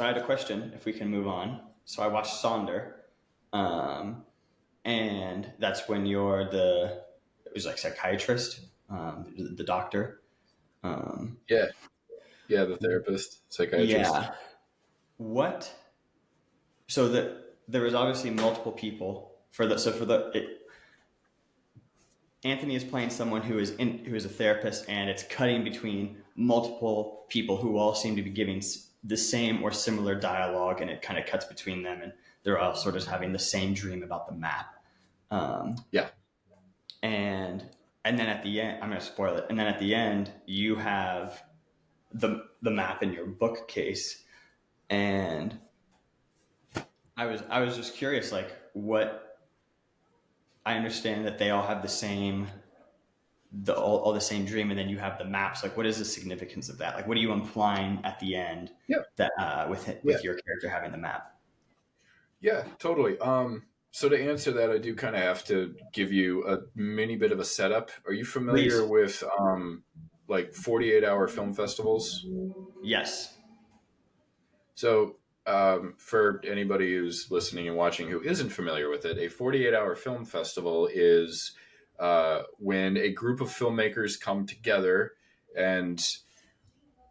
I had a question. If we can move on. So I watched Sonder, um, and that's when you're it was like psychiatrist, the doctor. Um, Yeah. Yeah. The therapist, psychiatrist. yeah. What? So there was obviously multiple people for the. So for Anthony is playing someone who is a therapist, and it's cutting between multiple people who all seem to be giving the same or similar dialogue, and it kind of cuts between them, and they're all sort of having the same dream about the map. Um, Yeah. and and then at the end, I'm going to spoil it. And then at the end, you have the map in your bookcase, and I was just curious, like what. I understand that they all have the same all the same dream, and then you have the maps. Like, what is the significance of that? Like, what are you implying at the end Yeah. that Yeah. with your character having the map? Yeah, totally. So to answer that, I do kind of have to give you a mini bit of a setup. Are you familiar Please. with like 48-hour film festivals? Yes. So for anybody who's listening and watching who isn't familiar with it, a 48-hour film festival is when a group of filmmakers come together, and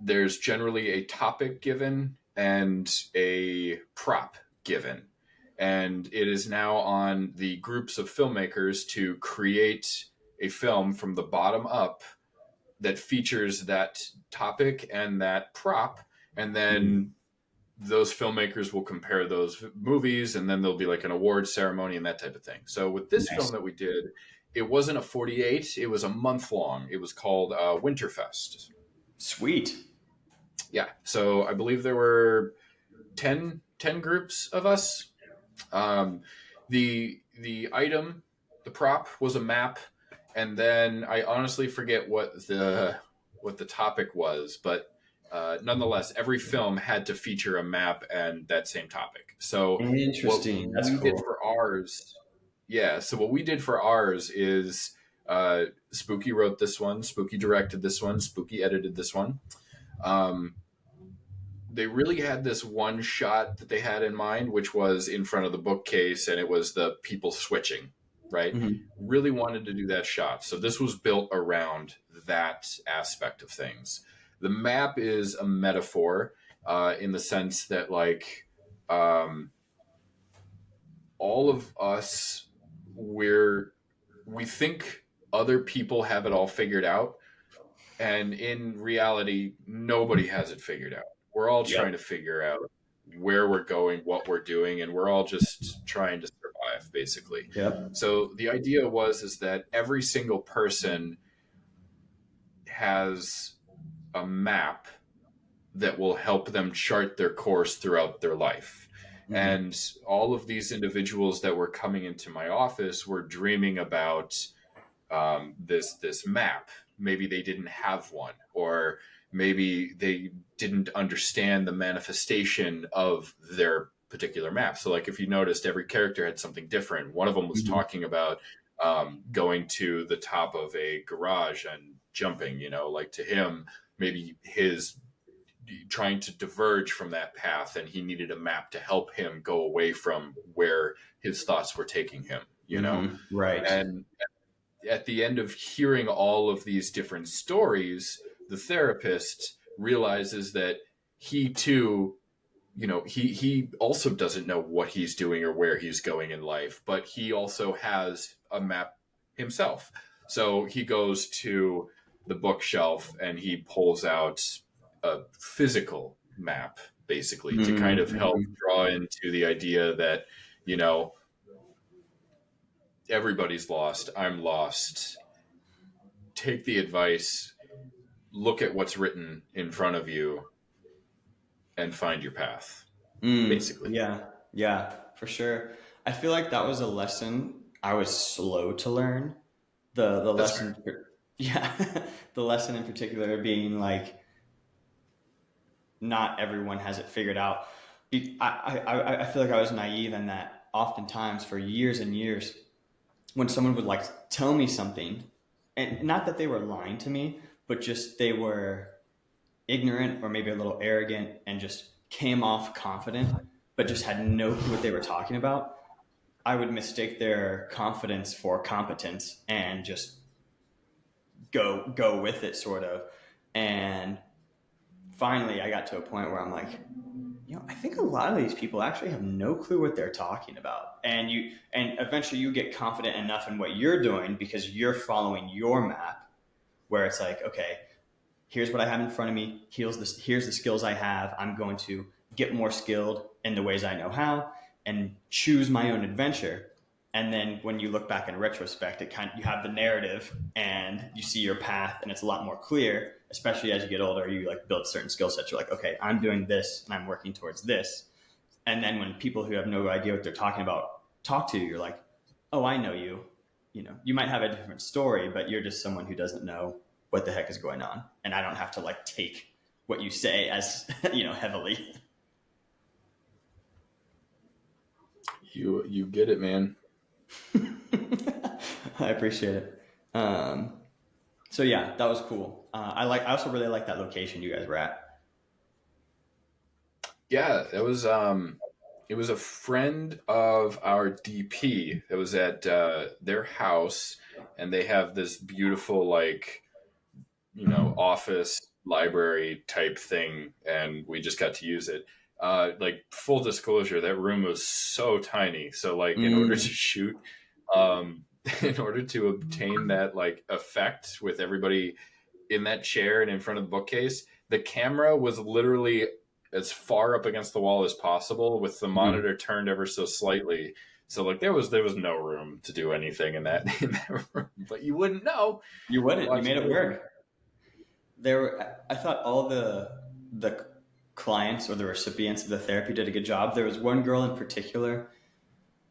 there's generally a topic given and a prop given. And it is now on the groups of filmmakers to create a film from the bottom up that features that topic and that prop. and then those filmmakers will compare those movies, and then there'll be like an award ceremony and that type of thing. So with this Nice. film that we did, it wasn't a 48, it was a month long. It was called Winterfest. Sweet. Yeah, so I believe there were 10 groups of us. The item, the prop was a map, and then I honestly forget what the topic was, but nonetheless, every film had to feature a map and that same topic. So Interesting. what That's we did cool. for ours, yeah. So what we did for ours is Spooky wrote this one, Spooky directed this one, Spooky edited this one. Um, they really had this one shot that they had in mind, which was in front of the bookcase, and it was the people switching, right? Mm-hmm. Really wanted to do that shot. So this was built around that aspect of things. The map is a metaphor in the sense that, like, all of us, we think other people have it all figured out, and in reality, nobody has it figured out. We're all Yep. trying to figure out where we're going, what we're doing, and we're all just trying to survive, basically. Yep. So the idea is that every single person has a map that will help them chart their course throughout their life. Mm-hmm. And all of these individuals that were coming into my office were dreaming about this map. Maybe they didn't have one, or maybe they didn't understand the manifestation of their particular map. So, like, if you noticed, every character had something different. One of them was Mm-hmm. talking about going to the top of a garage and jumping. Like, to him, maybe his trying to diverge from that path, and he needed a map to help him go away from where his thoughts were taking him. Mm-hmm. Right. And at the end of hearing all of these different stories, the therapist realizes that he too, he also doesn't know what he's doing or where he's going in life, but he also has a map himself. So he goes to the bookshelf and he pulls out a physical map, basically, to kind of help draw into the idea that, everybody's lost. I'm lost. Take the advice, look at what's written in front of you, and find your path, basically. Yeah, for sure. I feel like that was a lesson I was slow to learn. The That's lesson, yeah, the lesson in particular being like, not everyone has it figured out. I feel like I was naive in that oftentimes for years and years when someone would like tell me something, and not that they were lying to me, but just they were ignorant or maybe a little arrogant and just came off confident, but just had no clue what they were talking about. I would mistake their confidence for competence and just go with it, sort of. And finally, I got to a point where I'm like, I think a lot of these people actually have no clue what they're talking about. And eventually you get confident enough in what you're doing because you're following your map, where it's like, okay, here's what I have in front of me. Here's the skills I have. I'm going to get more skilled in the ways I know how and choose my own adventure. And then when you look back in retrospect, you have the narrative and you see your path, and it's a lot more clear, especially as you get older. You like build certain skill sets. You're like, okay, I'm doing this and I'm working towards this. And then when people who have no idea what they're talking about talk to you, you're like, oh, I know you. You might have a different story, but you're just someone who doesn't know what the heck is going on. And I don't have to like take what you say as, heavily. You get it, man. I appreciate it. So yeah, that was cool. I also really like that location you guys were at. Yeah, it was a friend of our DP that was at their house, and they have this beautiful, like, office library type thing, and we just got to use it. Like, full disclosure, that room was so tiny. So, like, in order to shoot, in order to obtain that, like, effect with everybody in that chair and in front of the bookcase, the camera was literally as far up against the wall as possible with the monitor turned ever so slightly. So like there was no room to do anything in that room, but you wouldn't know. You wouldn't. You made it work. I thought all the clients or the recipients of the therapy did a good job. There was one girl in particular.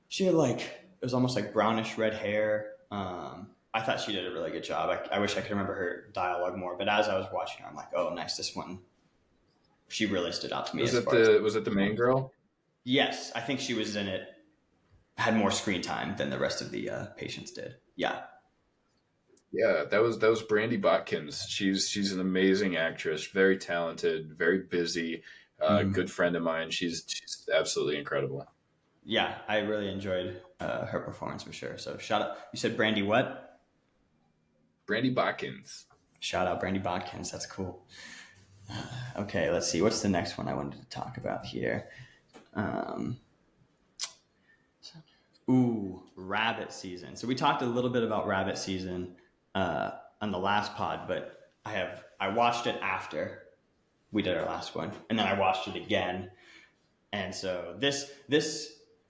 She had like, it was almost like brownish red hair. I thought she did a really good job. I wish I could remember her dialogue more, but as I was watching her, I'm like, oh, nice. This one, she really stood out to me. Was it the main girl? Yes, I think she was in it. Had more screen time than the rest of the patients did. Yeah. Yeah, that was Brandy Botkins. She's an amazing actress, very talented, very busy, good friend of mine. She's absolutely incredible. Yeah, I really enjoyed her performance for sure. So shout out. You said Brandy what? Brandy Botkins. Shout out Brandy Botkins. That's cool. Okay, let's see. What's the next one I wanted to talk about here? Rabbit season. So we talked a little bit about rabbit season on the last pod, but I watched it after we did our last one, and then I watched it again. And so this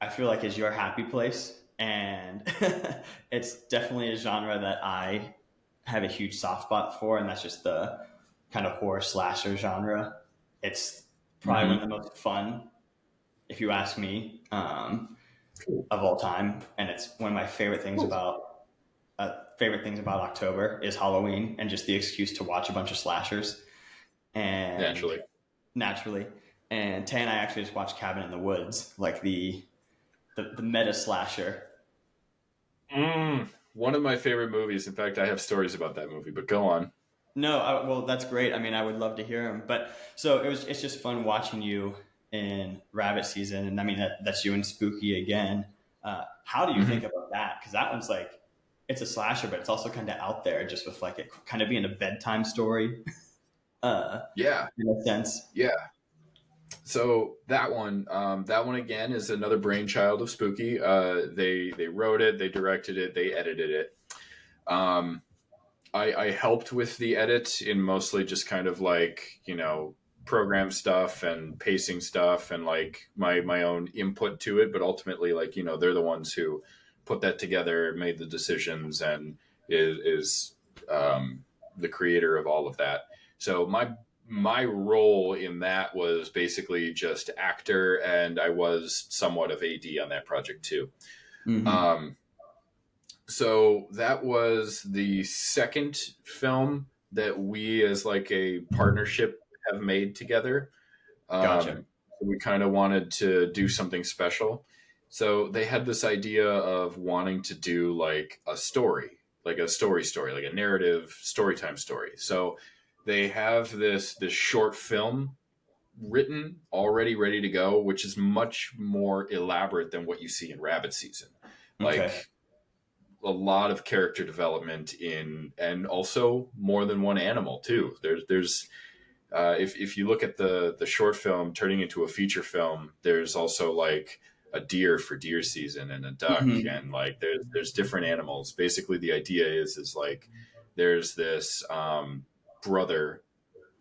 I feel like is your happy place, and it's definitely a genre that I have a huge soft spot for, and that's just the kind of horror slasher genre. It's probably one of the most fun, if you ask me, of all time, and it's one of my favorite things about October is Halloween and just the excuse to watch a bunch of slashers. And naturally, and Tay and I actually just watched Cabin in the Woods, like the meta slasher. One of my favorite movies. In fact, I have stories about that movie, but go on. No, well, that's great. I mean, I would love to hear them. But so it's just fun watching you in rabbit season, and I mean that's you in Spooky again. How do you think about that? Because that one's like, it's a slasher, but it's also kind of out there, just with like it kind of being a bedtime story. Yeah, in a sense. Yeah. So that one again is another brainchild of Spooky. They wrote it, they directed it, they edited it. I helped with the edit in mostly just kind of like, program stuff and pacing stuff and like my own input to it. But ultimately, like, they're the ones who put that together, made the decisions, and is the creator of all of that. So my role in that was basically just actor, and I was somewhat of AD on that project too. So that was the second film that we as like a partnership have made together. Gotcha. We kind of wanted to do something special. So they had this idea of wanting to do like a story, like a story, like a narrative storytime story. So they have this short film written, already ready to go, which is much more elaborate than what you see in Rabbit Season. Like a lot of character development and also more than one animal too. There's if you look at the short film turning into a feature film, there's also like a deer for deer season and a duck, and like there's different animals. Basically, the idea is like there's this brother,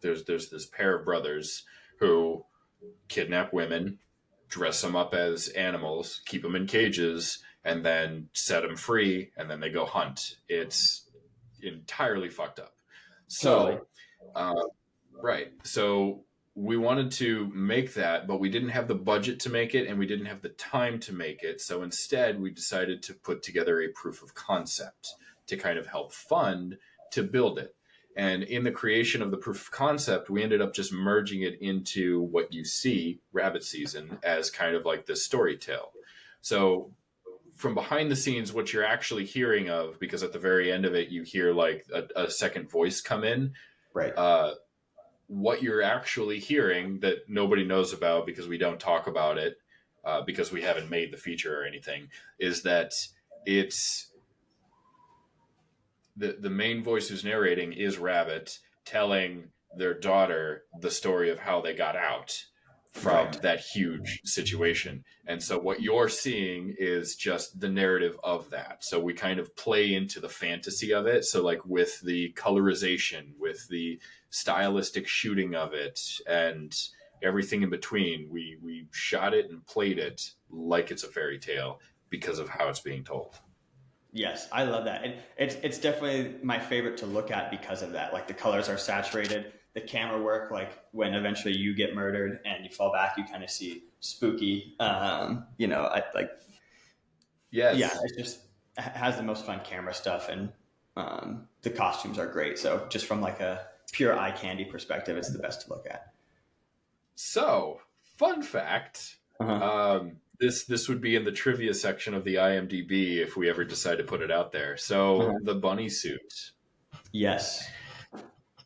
there's this pair of brothers who kidnap women, dress them up as animals, keep them in cages, and then set them free, and then they go hunt. It's entirely fucked up. So, right. So we wanted to make that, but we didn't have the budget to make it, and we didn't have the time to make it. So instead, we decided to put together a proof of concept to kind of help fund to build it. And in the creation of the proof of concept, we ended up just merging it into what you see, Rabbit Season, as kind of like this story tale. So from behind the scenes, what you're actually hearing of, because at the very end of it, you hear like a second voice come in. Right. What you're actually hearing that nobody knows about because we don't talk about it, because we haven't made the feature or anything, is that it's the main voice who's narrating is Rabbit telling their daughter the story of how they got out from that huge situation. And so what you're seeing is just the narrative of that. So we kind of play into the fantasy of it. So like with the colorization, with the stylistic shooting of it, and everything in between. We shot it and played it like it's a fairy tale because of how it's being told. Yes, I love that. It's definitely my favorite to look at because of that. Like the colors are saturated, the camera work, like when eventually you get murdered and you fall back, you kind of see spooky. I like. Yes. Yeah, it just has the most fun camera stuff, and the costumes are great. So just from like a pure eye candy perspective, it's the best to look at. So, fun fact. Uh-huh. This would be in the trivia section of the IMDb if we ever decide to put it out there. So, Uh-huh. the bunny suit. Yes.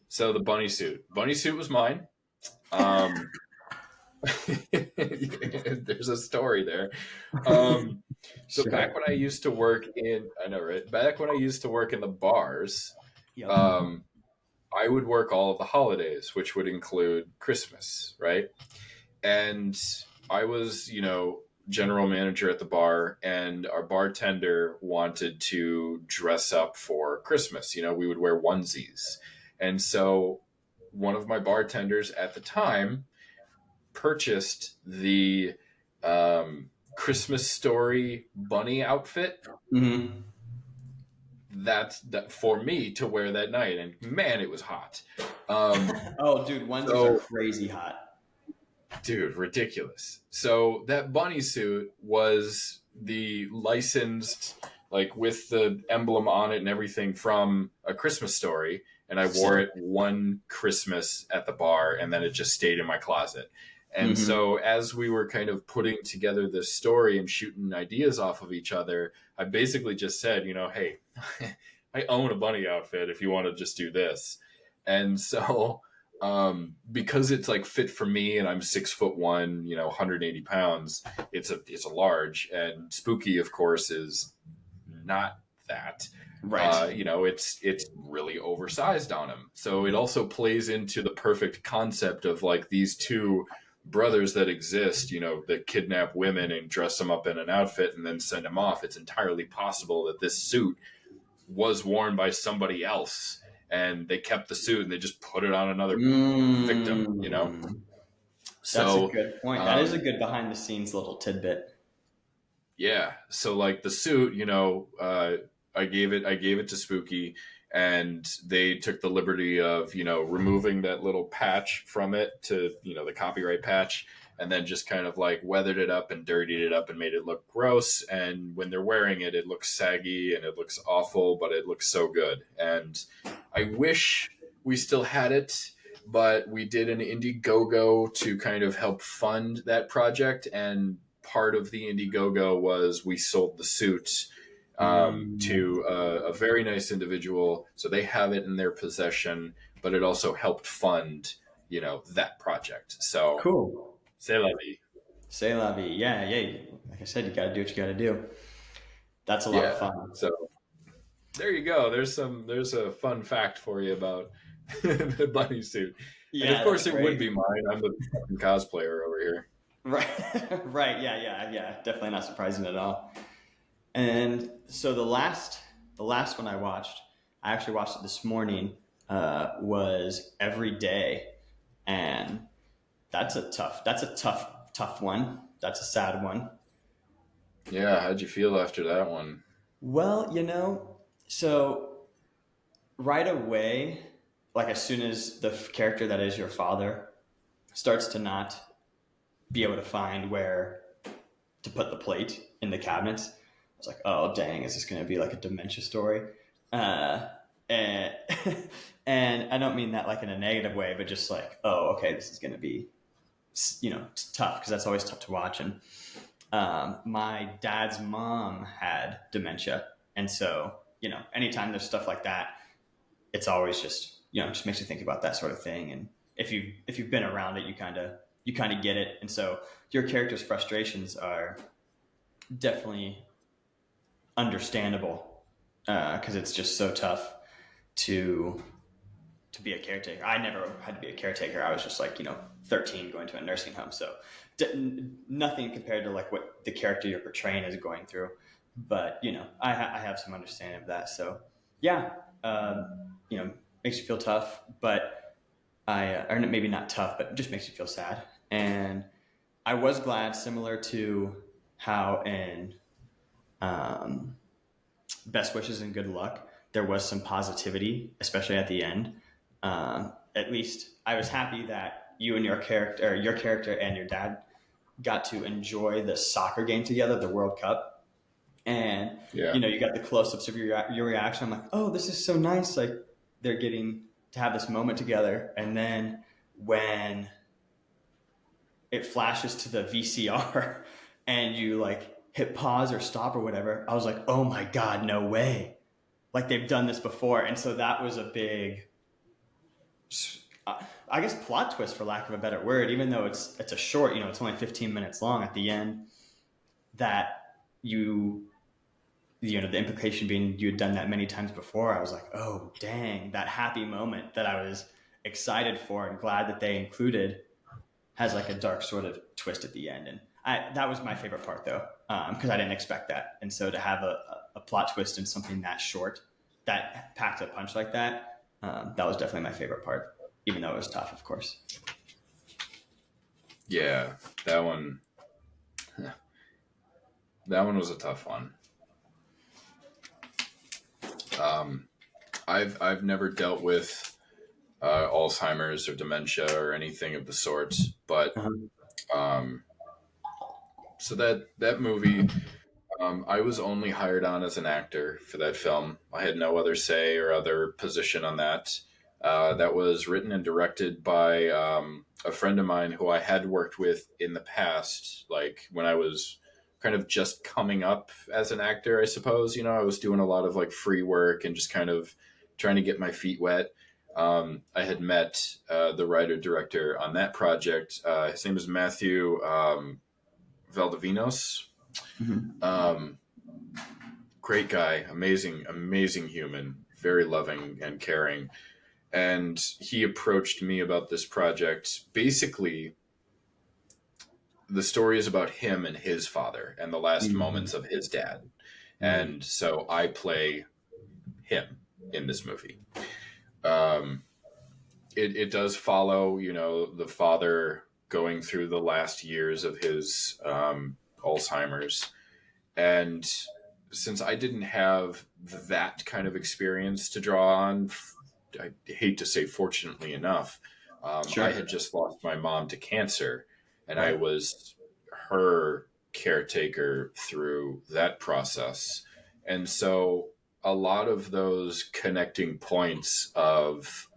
So, the bunny suit. Bunny suit was mine. There's a story there. So Sure. back when I used to work in, I know, right? Back when I used to work in the bars, Yep. I would work all of the holidays, which would include Christmas, right? And I was, general manager at the bar, and our bartender wanted to dress up for Christmas. We would wear onesies. And so one of my bartenders at the time purchased the Christmas Story bunny outfit. Mm-hmm. That for me to wear that night, and man, it was hot. Oh, dude, onesies are crazy hot. Dude, ridiculous. So that bunny suit was the licensed, like with the emblem on it and everything from A Christmas Story, and I wore it one Christmas at the bar, and then it just stayed in my closet. And so as we were kind of putting together this story and shooting ideas off of each other, I basically just said, hey, I own a bunny outfit if you want to just do this. And so because it's like fit for me and I'm 6'1", 180 pounds, it's a large, and Spooky, of course, is not that. Right. It's really oversized on him. So it also plays into the perfect concept of like these two brothers that exist, that kidnap women and dress them up in an outfit and then send them off. It's entirely possible that this suit was worn by somebody else, and they kept the suit and they just put it on another victim, So that's a good point. That is a good behind the scenes little tidbit. Yeah. So like the suit, I gave it to Spooky, and they took the liberty of, removing that little patch from it to, the copyright patch, and then just kind of like weathered it up and dirtied it up and made it look gross. And when they're wearing it, it looks saggy and it looks awful, but it looks so good. And I wish we still had it, but we did an Indiegogo to kind of help fund that project. And part of the Indiegogo was we sold the suit to a very nice individual, so they have it in their possession, but it also helped fund that project. So cool. C'est la vie. C'est la vie. Yeah. Like I said, you got to do what you got to do. That's a lot of fun. So there you go. There's a fun fact for you about the bunny suit. Yeah, and of course it would be mine. I'm the cosplayer over here. Right. Right. Yeah. Definitely not surprising at all. And so the last one I actually watched it this morning, was Every Day, and that's a tough one. That's a sad one. Yeah, how'd you feel after that one? Well, so right away, like as soon as the character that is your father starts to not be able to find where to put the plate in the cabinets, I was like, oh, dang, is this going to be like a dementia story? And, and I don't mean that like in a negative way, but just like, oh, okay, this is going to be, tough, because that's always tough to watch. And my dad's mom had dementia. And so, anytime there's stuff like that, it's always just, just makes you think about that sort of thing. And if you've been around it, you kind of get it. And so your character's frustrations are definitely understandable, because it's just so tough to be a caretaker. I never had to be a caretaker. I was just like, 13 going to a nursing home. So nothing compared to like what the character you're portraying is going through. But, I have some understanding of that. So yeah, makes you feel tough, but or maybe not tough, but just makes you feel sad. And I was glad, similar to how in Best Wishes and Good Luck, there was some positivity, especially at the end. At least I was happy that you and your character and your dad got to enjoy the soccer game together, the World Cup. And, Yeah. you got the close-ups of your reaction. I'm like, oh, this is so nice. Like, they're getting to have this moment together. And then when it flashes to the VCR and you like hit pause or stop or whatever, I was like, oh my God, no way. Like, they've done this before. And so that was a big, I guess, plot twist, for lack of a better word, even though it's a short, it's only 15 minutes long at the end, that the implication being you had done that many times before. I was like, oh, dang, that happy moment that I was excited for and glad that they included has like a dark sort of twist at the end. And that was my favorite part, though, because I didn't expect that. And so to have a plot twist in something that short, that packed a punch like that, that was definitely my favorite part, even though it was tough, of course. Yeah, that one was a tough one. I've never dealt with Alzheimer's or dementia or anything of the sort, but so that movie, I was only hired on as an actor for that film. I had no other say or other position on that. That was written and directed by a friend of mine who I had worked with in the past, like when I was kind of just coming up as an actor, I suppose. I was doing a lot of like free work and just kind of trying to get my feet wet. I had met the writer director on that project. His name is Matthew Valdivinos. Great guy, amazing human, very loving and caring. And he approached me about this project. Basically, the story is about him and his father and the last moments of his dad. And so I play him in this movie. It does follow, the father going through the last years of his Alzheimer's. And since I didn't have that kind of experience to draw on, I hate to say fortunately enough, I had just lost my mom to cancer, and I was her caretaker through that process. And so a lot of those connecting points of,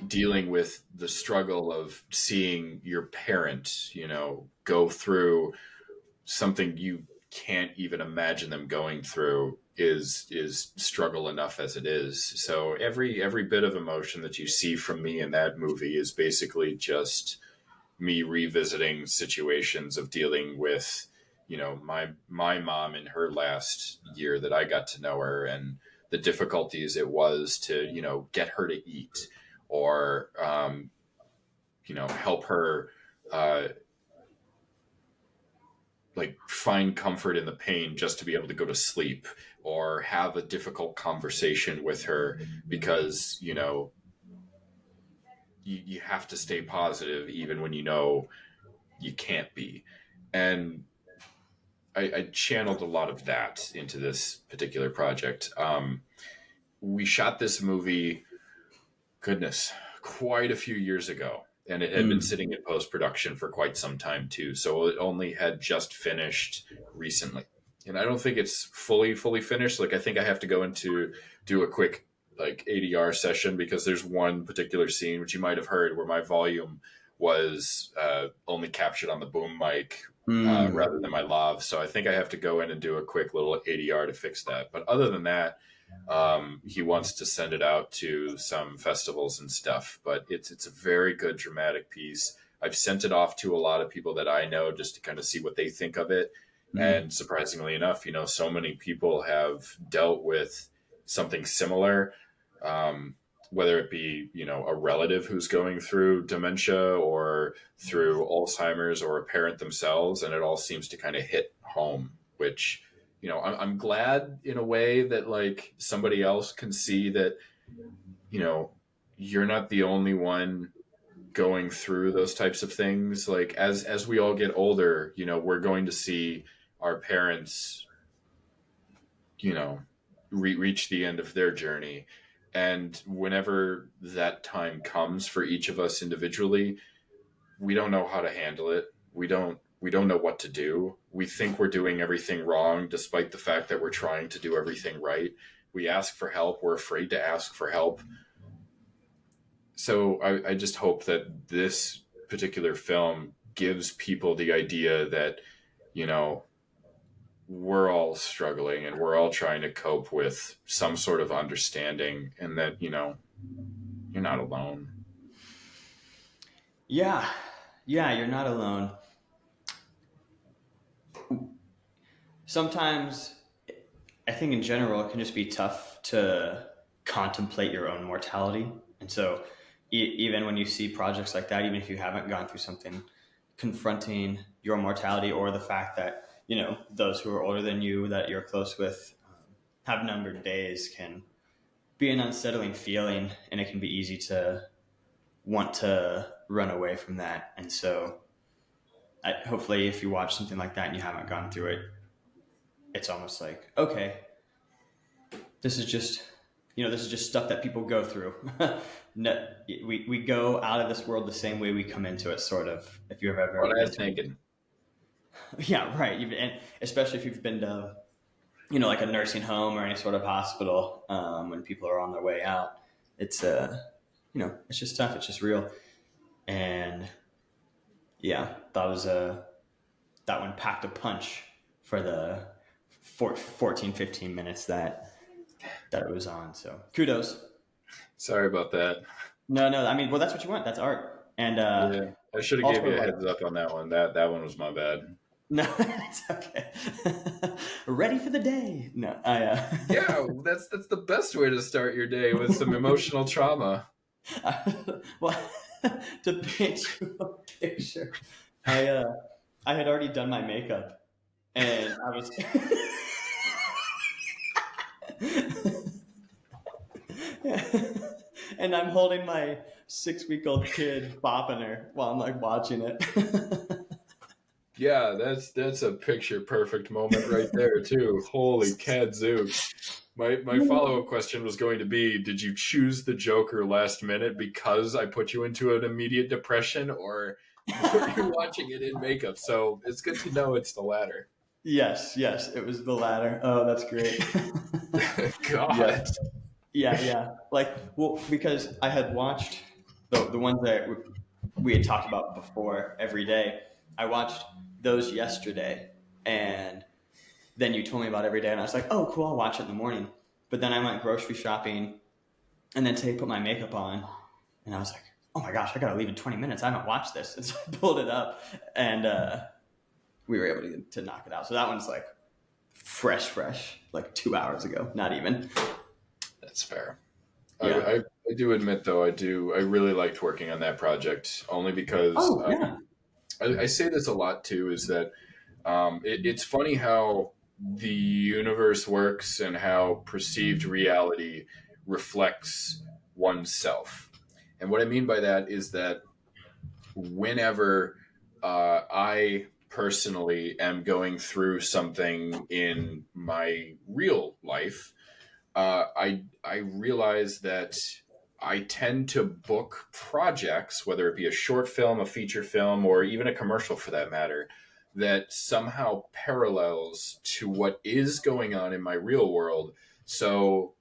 dealing with the struggle of seeing your parent, go through something you can't even imagine them going through is struggle enough as it is. So every bit of emotion that you see from me in that movie is basically just me revisiting situations of dealing with, my mom in her last year that I got to know her, and the difficulties it was to, get her to eat, or, help her, like find comfort in the pain just to be able to go to sleep, or have a difficult conversation with her because, you have to stay positive even when you can't be. And I channeled a lot of that into this particular project. We shot this movie, goodness, quite a few years ago, and it had been sitting in post-production for quite some time too. So it only had just finished recently. And I don't think it's fully finished. Like, I think I have to go into do a quick like ADR session, because there's one particular scene, which you might have heard, where my volume was only captured on the boom mic rather than my lav. So I think I have to go in and do a quick little ADR to fix that. But other than that, he wants to send it out to some festivals and stuff. But it's a very good dramatic piece. I've sent it off to a lot of people that I know just to kind of see what they think of it. And surprisingly enough, so many people have dealt with something similar, whether it be, a relative who's going through dementia or through Alzheimer's, or a parent themselves. And it all seems to kind of hit home, which, I'm glad in a way that like somebody else can see that, you're not the only one going through those types of things. Like as we all get older, you know, we're going to see our parents, you know, reach the end of their journey. And whenever that time comes for each of us individually, we don't know how to handle it. We don't know what to do. We think we're doing everything wrong despite the fact that we're trying to do everything right. We ask for help. We're afraid to ask for help. So I just hope that this particular film gives people the idea that, you know, we're all struggling and we're all trying to cope with some sort of understanding, and that, you know, you're not alone. Yeah, yeah, you're not alone. Sometimes I think in general it can just be tough to contemplate your own mortality. And so even when you see projects like that, even if you haven't gone through something confronting your mortality, or the fact that, you know, those who are older than you that you're close with have numbered days, can be an unsettling feeling, and it can be easy to want to run away from that. And so hopefully if you watch something like that and you haven't gone through it, it's almost like, okay, this is just, you know, this is just stuff that people go through. No, we go out of this world the same way we come into it, sort of. If you've ever, What I was thinking. Yeah, right. And especially if you've been to, you know, like a nursing home or any sort of hospital, when people are on their way out, it's you know, it's just tough. It's just real. And yeah, that one packed a punch for the 14, 15 minutes that it was on. So kudos. Sorry about that. No, I mean, well, that's what you want. That's art. And Yeah, I should have also, gave you a like, heads up on that one. That one was my bad. no, it's okay. Ready for the day. No, Yeah, that's the best way to start your day, with some emotional trauma. well, to paint you a picture, I had already done my makeup, and I was and I'm holding my 6-week-old kid, bopping her while I'm like watching it. Yeah, that's a picture perfect moment right there too. Holy cadzooks. My follow-up question was going to be, did you choose the Joker last minute because I put you into an immediate depression, or were you watching it in makeup? So it's good to know it's the latter. Yes, it was the latter. Oh, that's great. God. Yeah. Like, well, because I had watched the ones that we had talked about before every day. I watched those yesterday, and then you told me about every day, and I was like, oh, cool, I'll watch it in the morning. But then I went grocery shopping, and then today put my makeup on, and I was like, oh my gosh, I gotta leave in 20 minutes. I haven't watched this. And so I pulled it up, and we were able to knock it out. So that one's like fresh, like 2 hours ago, not even. That's fair. Yeah. I do admit, though, I really liked working on that project, only because I say this a lot too, is that it's funny how the universe works and how perceived reality reflects oneself. And what I mean by that is that whenever I personally am going through something in my real life, I realize that I tend to book projects, whether it be a short film, a feature film, or even a commercial for that matter, that somehow parallels to what is going on in my real world. So,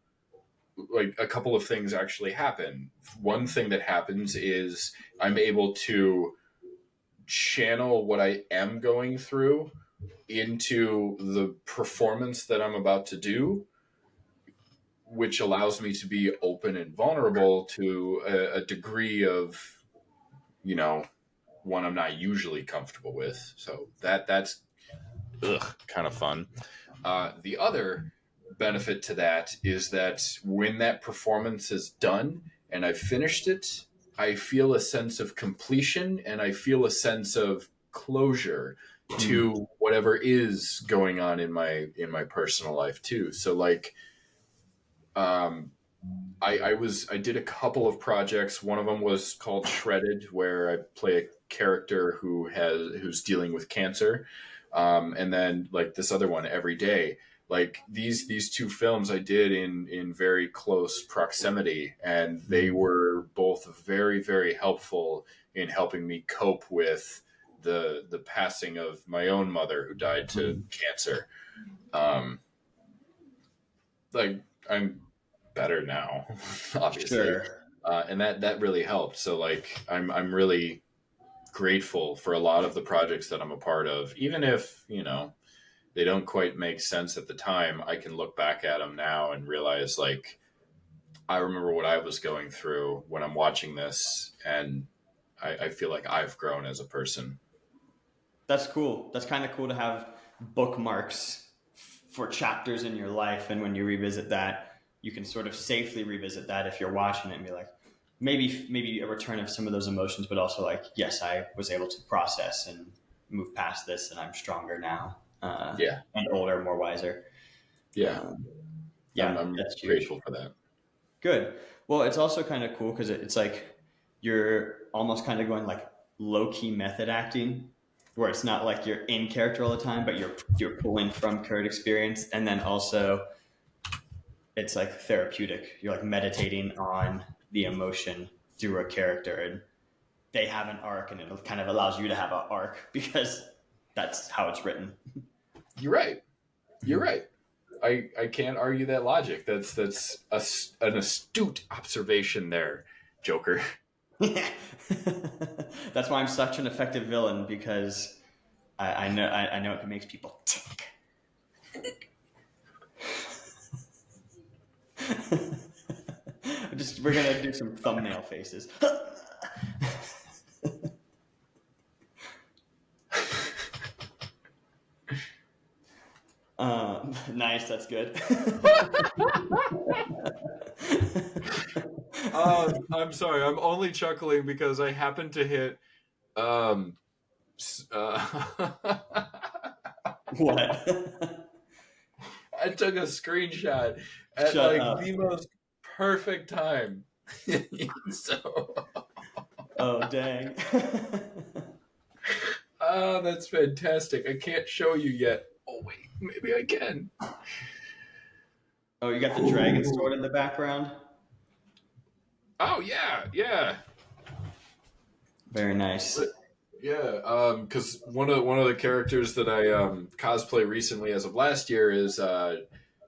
like, a couple of things actually happen. One thing that happens is I'm able to channel what I am going through into the performance that I'm about to do, which allows me to be open and vulnerable to a degree of, you know, one I'm not usually comfortable with. So that's kind of fun. The other benefit to that is that when that performance is done and I've finished it, I feel a sense of completion and I feel a sense of closure to whatever is going on in my personal life too. So, like, I did a couple of projects. One of them was called Shredded, where I play a character who's dealing with cancer, and then like this other one, Every Day. Like these two films I did in very close proximity, and they were both very very helpful in helping me cope with the passing of my own mother who died to cancer. Um, like I'm better now, obviously, Sure. and that really helped. So like I'm really grateful for a lot of the projects that I'm a part of, even if they don't quite make sense at the time. I can look back at them now and realize like I remember what I was going through when I'm watching this, and I feel like I've grown as a person. That's cool. That's kind of cool to have bookmarks for chapters in your life, and when you revisit that, you can sort of safely revisit that if you're watching it and be like, maybe a return of some of those emotions, but also like, yes, I was able to process and move past this, and I'm stronger now, Yeah, and older, more wiser. yeah, Yeah, I'm that's huge. grateful for that. Good. Well, it's also kind of cool because it's like you're almost kind of going like low key method acting, where it's not like you're in character all the time, but you're pulling from current experience, and then also it's like therapeutic. You're like meditating on the emotion through a character, and they have an arc, and it kind of allows you to have an arc because that's how it's written. You're right. You're right. I can't argue that logic. That's an astute observation there, Joker. That's why I'm such an effective villain, because I know it makes people tick. We're gonna do some thumbnail faces. Nice, that's good. I'm sorry. I'm only chuckling because I happened to hit. Um, What? I took a screenshot at Shut like up. the most perfect time. So, Oh, dang. oh, that's fantastic. I can't show you yet. Oh wait, maybe I can. Oh, you got the dragon sword in the background? Oh yeah, yeah. Very nice. Yeah, because one of the characters that I cosplay recently as of last year is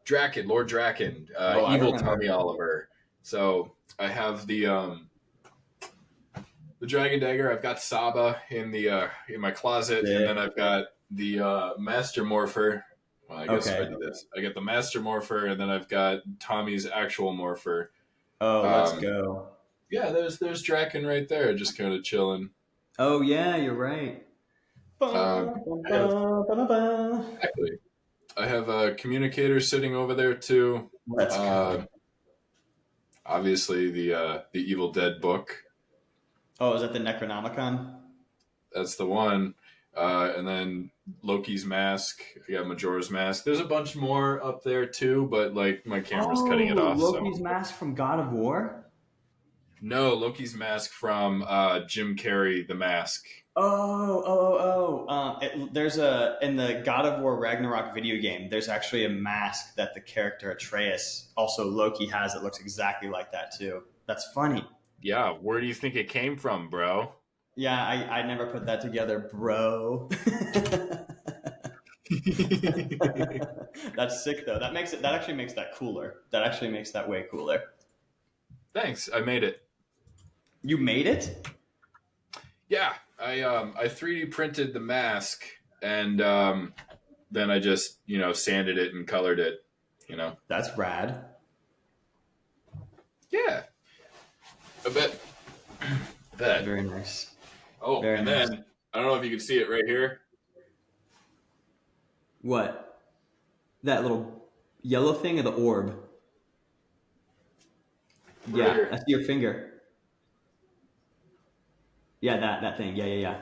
Draken, Lord Draken, Oh, I evil remember. Tommy Oliver. So I have the Dragon Dagger. I've got Saba in my closet, and then Sick. I've got the Master Morpher. Well, I guess if I Okay. do this, I get the Master Morpher, and then I've got Tommy's actual Morpher. Oh, let's Um, go. yeah, there's Draken right there, just kind of chilling. Oh, yeah, you're right. Um, Ba, ba, I have ba, ba, ba, ba. exactly. I have a communicator sitting over there too. Let's go. Uh, obviously, the Evil Dead book. Oh, is that the Necronomicon? That's the one. And then Loki's mask. I got Majora's mask. There's a bunch more up there too, but like my camera's cutting it Oh, off. So Loki's mask from God of War? no, Loki's mask from Jim Carrey, The Mask. There's in the God of War Ragnarok video game. There's actually a mask that the character Atreus, also Loki, has. That looks exactly like that too. That's funny. Yeah, where do you think it came from, bro? Yeah, I never put that together, bro. That's sick though. That actually makes that cooler. That actually makes that way cooler. Thanks, I made it. You made it? Yeah, I 3D printed the mask, and then I just sanded it and colored it. That's rad. Yeah, I bet. I bet. Very nice. Oh, Very and nice. then I don't know if you can see it right here. What? That little yellow thing or the orb? Right Yeah, I here. see your finger. Yeah, that thing. Yeah.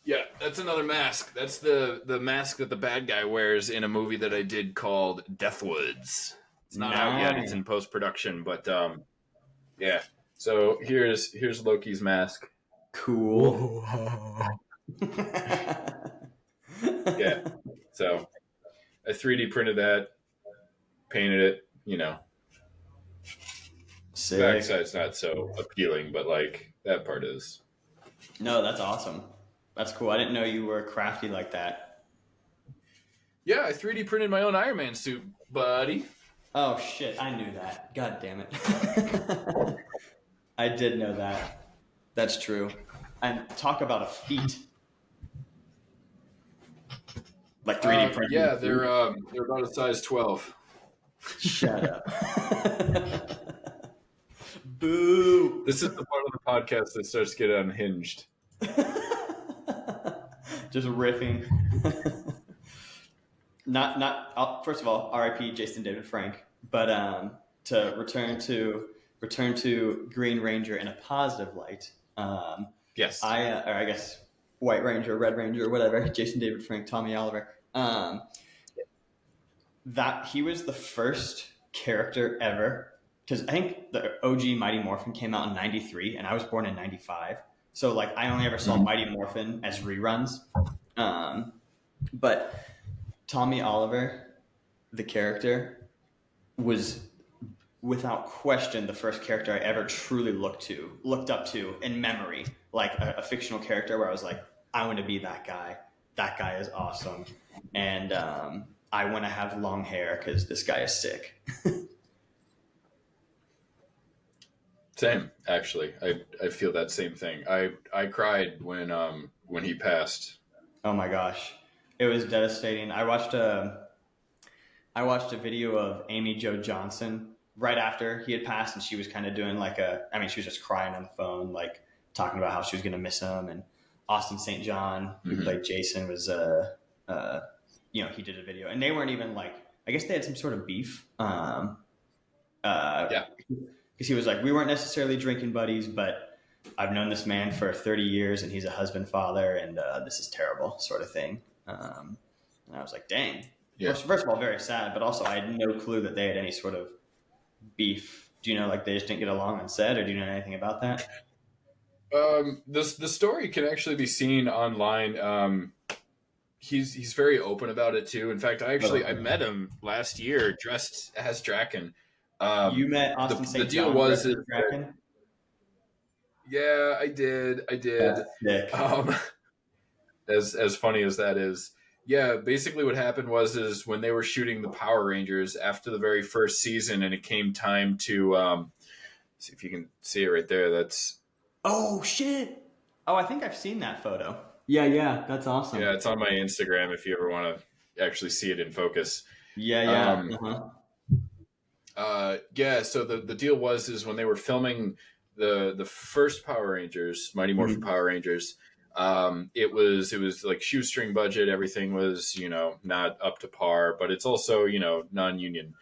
Yeah, that's another mask. That's the mask that the bad guy wears in a movie that I did called Deathwoods. It's not out yet. It's in post-production, but yeah. So here's Loki's mask. Cool. Yeah. So I 3D printed that, painted it, you know. Sick. Backside's not so appealing, but like that part is. No, that's awesome. That's cool. I didn't know you were crafty like that. Yeah, I 3D printed my own Iron Man suit, buddy. Oh shit, I knew that. God damn it. I did know that. That's true. And talk about a feat. Like 3D printing. Yeah, they're about a size 12. Shut up. Boo. This is the part of the podcast that starts getting unhinged. Just riffing. Not. First of all, R.I.P. Jason David Frank. But to return to Green Ranger in a positive light. Yes. Or I guess White Ranger, Red Ranger, whatever. Jason David Frank, Tommy Oliver. That he was the first character ever, because I think the OG Mighty Morphin came out in '93, and I was born in '95. So like I only ever saw Mighty Morphin as reruns. But Tommy Oliver, the character, was without question the first character I ever truly looked up to in memory, like a fictional character where I was like, I want to be that guy. That guy is awesome. And I want to have long hair because this guy is sick. Same, actually. I feel that same thing. I cried when he passed. Oh my gosh. It was devastating. I watched a video of Amy Jo Johnson right after he had passed, and she was kind of doing she was just crying on the phone, like talking about how she was going to miss him. And Austin St. John, who played Jason, was he did a video, and they weren't even like, I guess they had some sort of beef. Yeah. Because he was like, we weren't necessarily drinking buddies, but I've known this man for 30 years and he's a husband, father, and this is terrible, sort of thing. And I was like, dang. Yeah. First of all, very sad, but also I had no clue that they had any sort of beef. Do you know, like they just didn't get along on set, or do you know anything about that? The story can actually be seen online. He's very open about it too. In fact, I met him last year dressed as Draken. You met Austin St. The deal was Draken? Yeah, I did. As funny as that is, yeah. Basically, what happened was when they were shooting the Power Rangers after the very first season, and it came time to see if you can see it right there. That's oh shit! Oh, I think I've seen that photo. Yeah, that's awesome. Yeah, it's on my Instagram if you ever want to actually see it in focus. Yeah. Yeah. So the deal was when they were filming the first Power Rangers, Mighty Morphin Power Rangers. It was like shoestring budget. Everything was not up to par, but it's also non-union,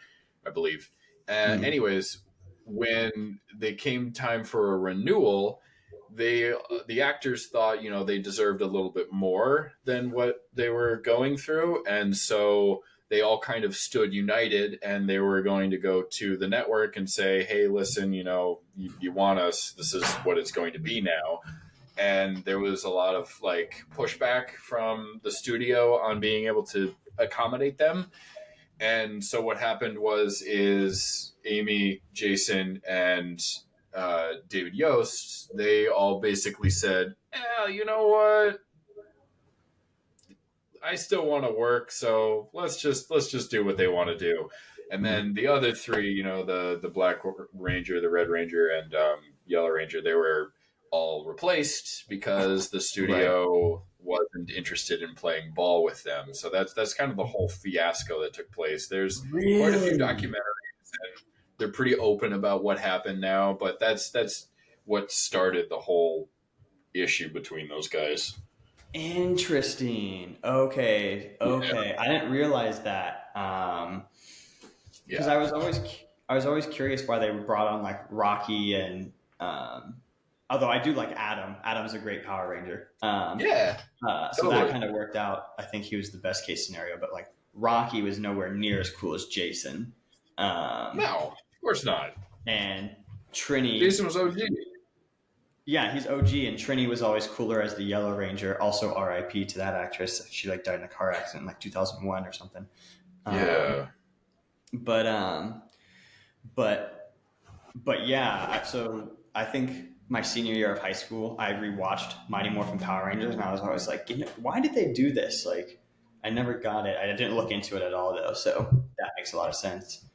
I believe. Anyways, when they came time for a renewal, the actors thought they deserved a little bit more than what they were going through, and so they all kind of stood united, and they were going to go to the network and say, hey, listen, you want us, this is what it's going to be now. And there was a lot of like pushback from the studio on being able to accommodate them. And so what happened is Amy, Jason, and David Yost, they all basically said, you know what? I still want to work, so let's just do what they want to do. And then the other three, the Black Ranger, the Red Ranger, and Yellow Ranger, they were all replaced because the studio wasn't interested in playing ball with them. So that's kind of the whole fiasco that took place. There's quite a few documentaries, and they're pretty open about what happened now, but that's what started the whole issue between those guys. Interesting. Okay. Yeah. I didn't realize that. Because I was always curious why they brought on like Rocky and although I do like Adam. Adam's a great Power Ranger. So totally. That kind of worked out. I think he was the best case scenario, but like Rocky was nowhere near as cool as Jason. No, of course not. And Trini. Jason was OG. Yeah, he's OG, and Trini was always cooler as the Yellow Ranger. Also, R.I.P. to that actress. She like died in a car accident in like 2001 or something. Yeah. But yeah. So I think my senior year of high school, I rewatched Mighty Morphin Power Rangers, and I was always like, why did they do this? Like, I never got it. I didn't look into it at all, though. So that makes a lot of sense.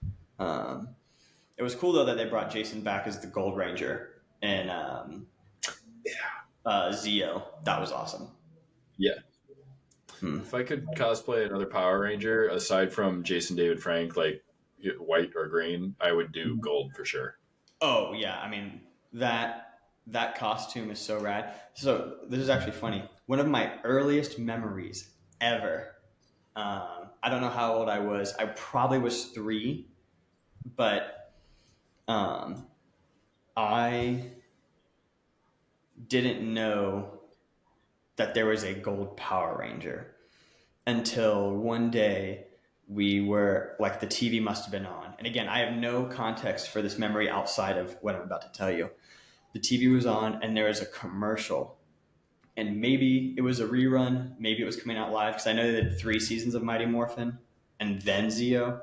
It was cool though that they brought Jason back as the Gold Ranger and Zeo. That was awesome. Yeah. If I could cosplay another Power Ranger aside from Jason David Frank, like white or green, I would do gold for sure. Oh yeah, I mean that costume is so rad. So this is actually funny. One of my earliest memories ever. I don't know how old I was. I probably was 3, but I didn't know that there was a gold Power Ranger until one day we were like, the TV must have been on. And again, I have no context for this memory outside of what I'm about to tell you. The TV was on and there was a commercial, and maybe it was a rerun, maybe it was coming out live, because I know they did 3 seasons of Mighty Morphin and then Zeo.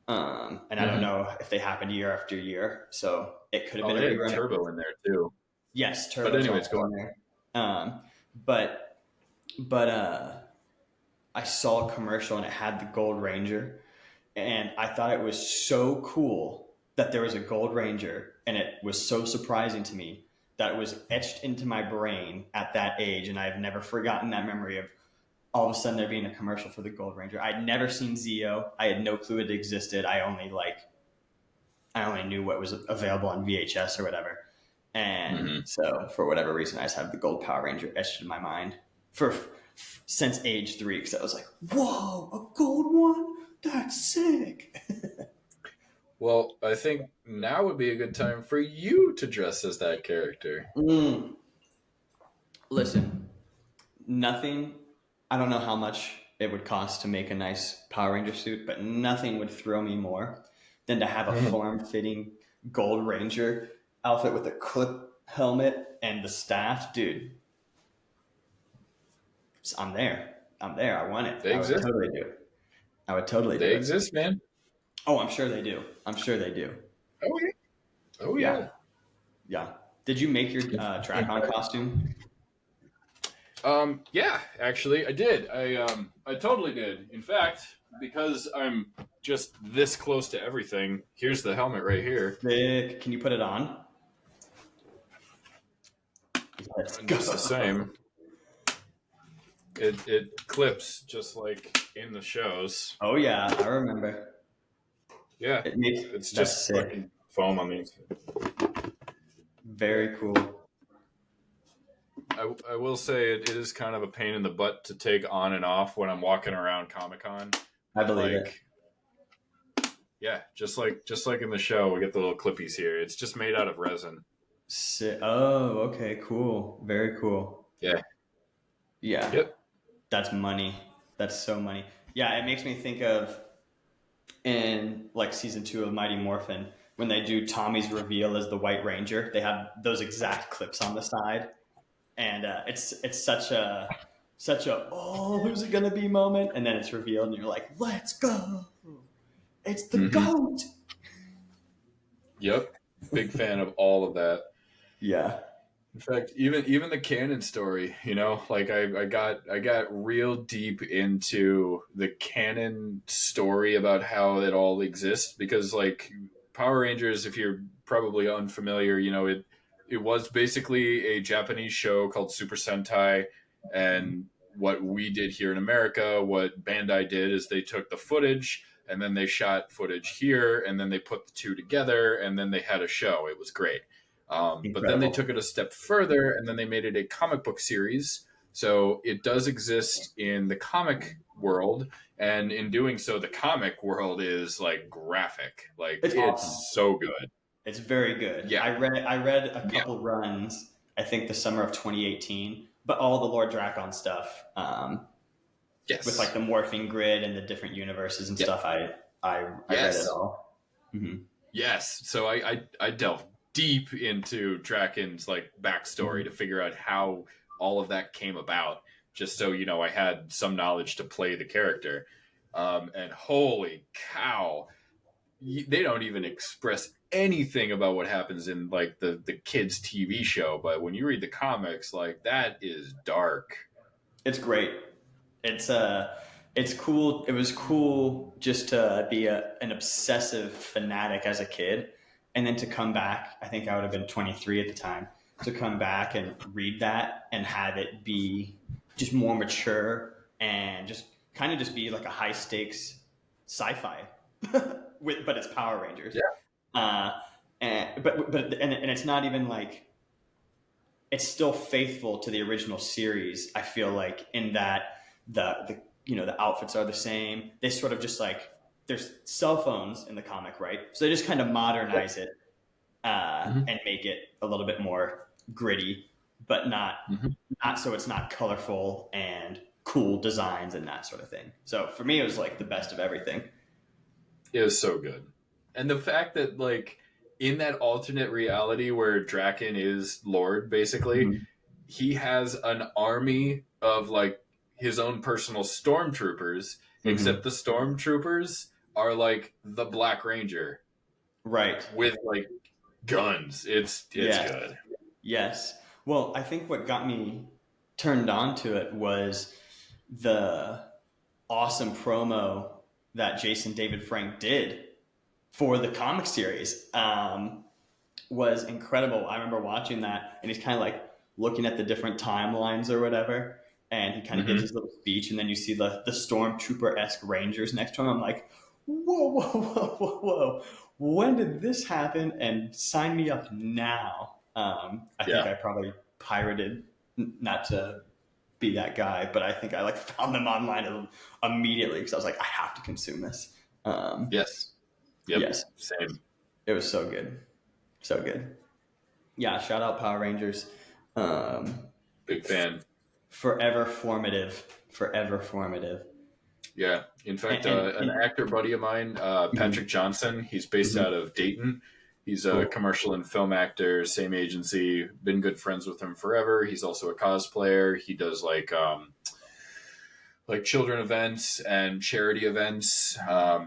And I don't know if they happened year after year, so it could have been a rerun. Turbo in there too. Yes, Turbo. But anyways, go on there. But I saw a commercial and it had the Gold Ranger, and I thought it was so cool that there was a Gold Ranger, and it was so surprising to me that it was etched into my brain at that age, and I've never forgotten that memory of all of a sudden there being a commercial for the Gold Ranger. I'd never seen Zeo. I had no clue it existed. I only knew what was available on VHS or whatever. And so for whatever reason, I just have the Gold Power Ranger etched in my mind since age 3, because I was like, whoa, a gold one? That's sick. Well, I think now would be a good time for you to dress as that character. Listen, nothing, I don't know how much it would cost to make a nice Power Ranger suit, but nothing would throw me more than to have a form-fitting Gold Ranger outfit with a clip helmet and the staff. Dude, I'm there. I want it. They exist. Would totally do it. I would totally do it. They exist, man. Oh, I'm sure they do. Oh, yeah. Oh, yeah. Yeah. Did you make your track-on costume? Yeah, actually, I did. I totally did. In fact, because I'm just this close to everything, here's the helmet right here. Vic, can you put it on? It's the same. It clips just like in the shows. Oh yeah, I remember. Yeah, it's just fucking foam on these. Very cool. I will say it is kind of a pain in the butt to take on and off when I'm walking around Comic-Con. I believe it. Yeah, just like in the show, we get the little clippies here. It's just made out of resin. Oh, okay, cool. Very cool. Yeah. Yeah. Yep. That's money. That's so money. Yeah, it makes me think of in like season 2 of Mighty Morphin, when they do Tommy's reveal as the White Ranger, they have those exact clips on the side. And it's such a oh, who's it gonna be moment, and then it's revealed, and you're like, let's go, it's the GOAT. Yep, big fan of all of that. Yeah. In fact, even the canon story, like I got real deep into the canon story about how it all exists, because like Power Rangers, if you're probably unfamiliar, it was basically a Japanese show called Super Sentai, and what we did here in America, what Bandai did is they took the footage and then they shot footage here and then they put the two together and then they had a show. It was great. But then they took it a step further and then they made it a comic book series. So it does exist in the comic world, and in doing so, the comic world is like graphic. Like it's awesome. So good. It's very good. Yeah. I read a couple runs, I think the summer of 2018, but all the Lord Drakon stuff. Yes. With like the morphing grid and the different universes and stuff. I read it all. Mm-hmm. Yes. So I delved deep into Draken's like backstory to figure out how all of that came about, just so I had some knowledge to play the character. And holy cow, they don't even express anything about what happens in like the kids TV show, but when you read the comics, like that is dark. It's great. It's cool. It was cool just to be an obsessive fanatic as a kid, and then to come back. I think I would have been 23 at the time. To come back and read that and have it be just more mature and just kind of just be like a high stakes sci-fi but it's Power Rangers. Yeah. And it's not even like, it's still faithful to the original series. I feel like in that the outfits are the same. They sort of just like, there's cell phones in the comic, right? So they just kind of modernize it and make it a little bit more gritty, but not so it's not colorful and cool designs and that sort of thing. So for me, it was like the best of everything. It was so good. And the fact that like in that alternate reality where Draken is Lord, basically, he has an army of like his own personal stormtroopers, except the stormtroopers are like the Black Ranger. Right. With like guns. It's good. Yes. Well, I think what got me turned on to it was the awesome promo that Jason David Frank did for the comic series. Was incredible. I remember watching that, and he's kind of like looking at the different timelines or whatever, and he kind of gives his little speech, and then you see the stormtrooper-esque Rangers next to him. I'm like, whoa, whoa, whoa, whoa, whoa. When did this happen? And sign me up now. I think I probably pirated, not to be that guy, but I think I like found them online immediately because I was like, I have to consume this. Yes. Yep. Yes. Same. It was so good. So good. Yeah, shout out Power Rangers. Big fan. Forever formative. Forever formative. Yeah. In fact, an actor buddy of mine, Patrick Johnson, he's based out of Dayton. He's a commercial and film actor, same agency, been good friends with him forever. He's also a cosplayer. He does like children events and charity events,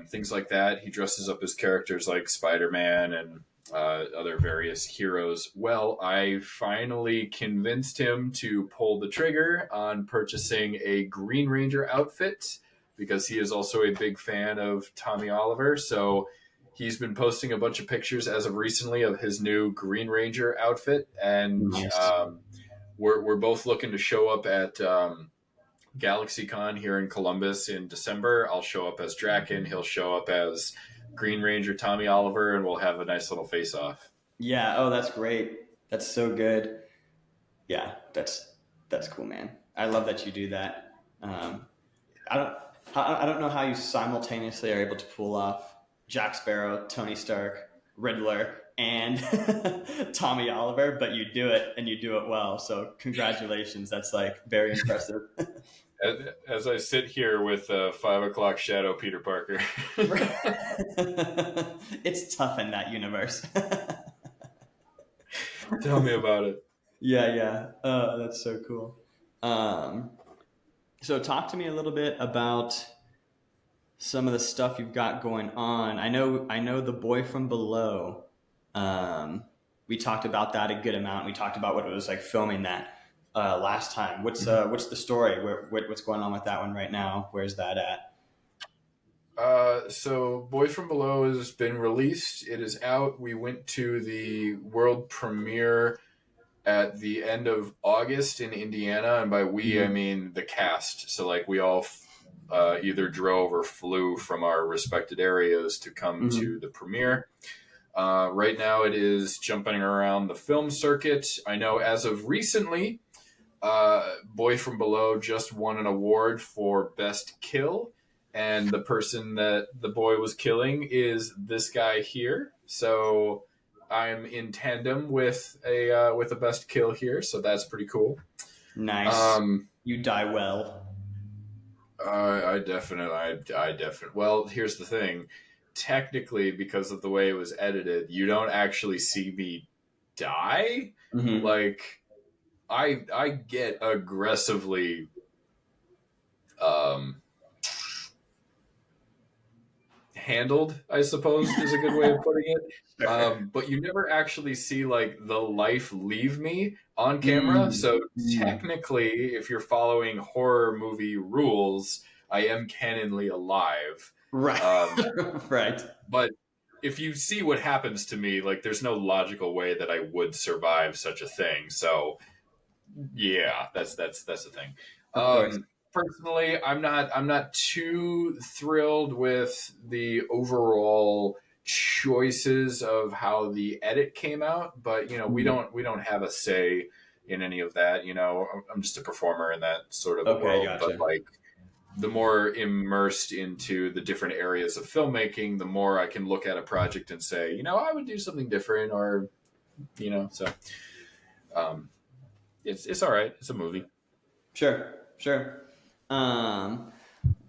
things like that. He dresses up his characters like Spider-Man and other various heroes. Well, I finally convinced him to pull the trigger on purchasing a Green Ranger outfit because he is also a big fan of Tommy Oliver. So he's been posting a bunch of pictures as of recently of his new Green Ranger outfit. And we're both looking to show up at GalaxyCon here in Columbus in December. I'll show up as Draken. He'll show up as Green Ranger Tommy Oliver, and we'll have a nice little face-off. Yeah. Oh, that's great. That's so good. Yeah, that's cool, man. I love that you do that. I don't know how you simultaneously are able to pull off Jack Sparrow, Tony Stark, Riddler, and Tommy Oliver, but you do it, and you do it well. So congratulations. That's like very impressive. As I sit here with 5 o'clock shadow Peter Parker. It's tough in that universe. Tell me about it. Yeah. That's so cool. So talk to me a little bit about some of the stuff you've got going on. I know The Boy from Below. We talked about that a good amount. We talked about what it was like filming that last time. What's the story? What's going on with that one right now? Where's that at? So Boy from Below has been released. It is out. We went to the world premiere at the end of August in Indiana, and by we I mean the cast. So like we all either drove or flew from our respected areas to come to the premiere. Right now it is jumping around the film circuit. I know as of recently, Boy from Below just won an award for Best Kill, and the person that the boy was killing is this guy here. So I'm in tandem with a Best Kill here, so that's pretty cool. Nice. You die well. I definitely. Well, here's the thing. technically, because of the way it was edited, you don't actually see me die. Mm-hmm. Like I get aggressively handled, I suppose is a good way of putting it. But you never actually see like the life leave me on camera. So Mm-hmm. technically, if you're following horror movie rules, I am canonly alive. Right. Um, Right. but if you see what happens to me, like there's no logical way that I would survive such a thing. So yeah, that's the thing. Of course. Personally, I'm not too thrilled with the overall choices of how the edit came out, but we don't have a say in any of that. I'm just a performer in that sort of a Okay, world, but gotcha. like the more immersed into the different areas of filmmaking, the more I can look at a project and say, I would do something different, or so um, it's all right. It's a movie. Sure, sure. Um,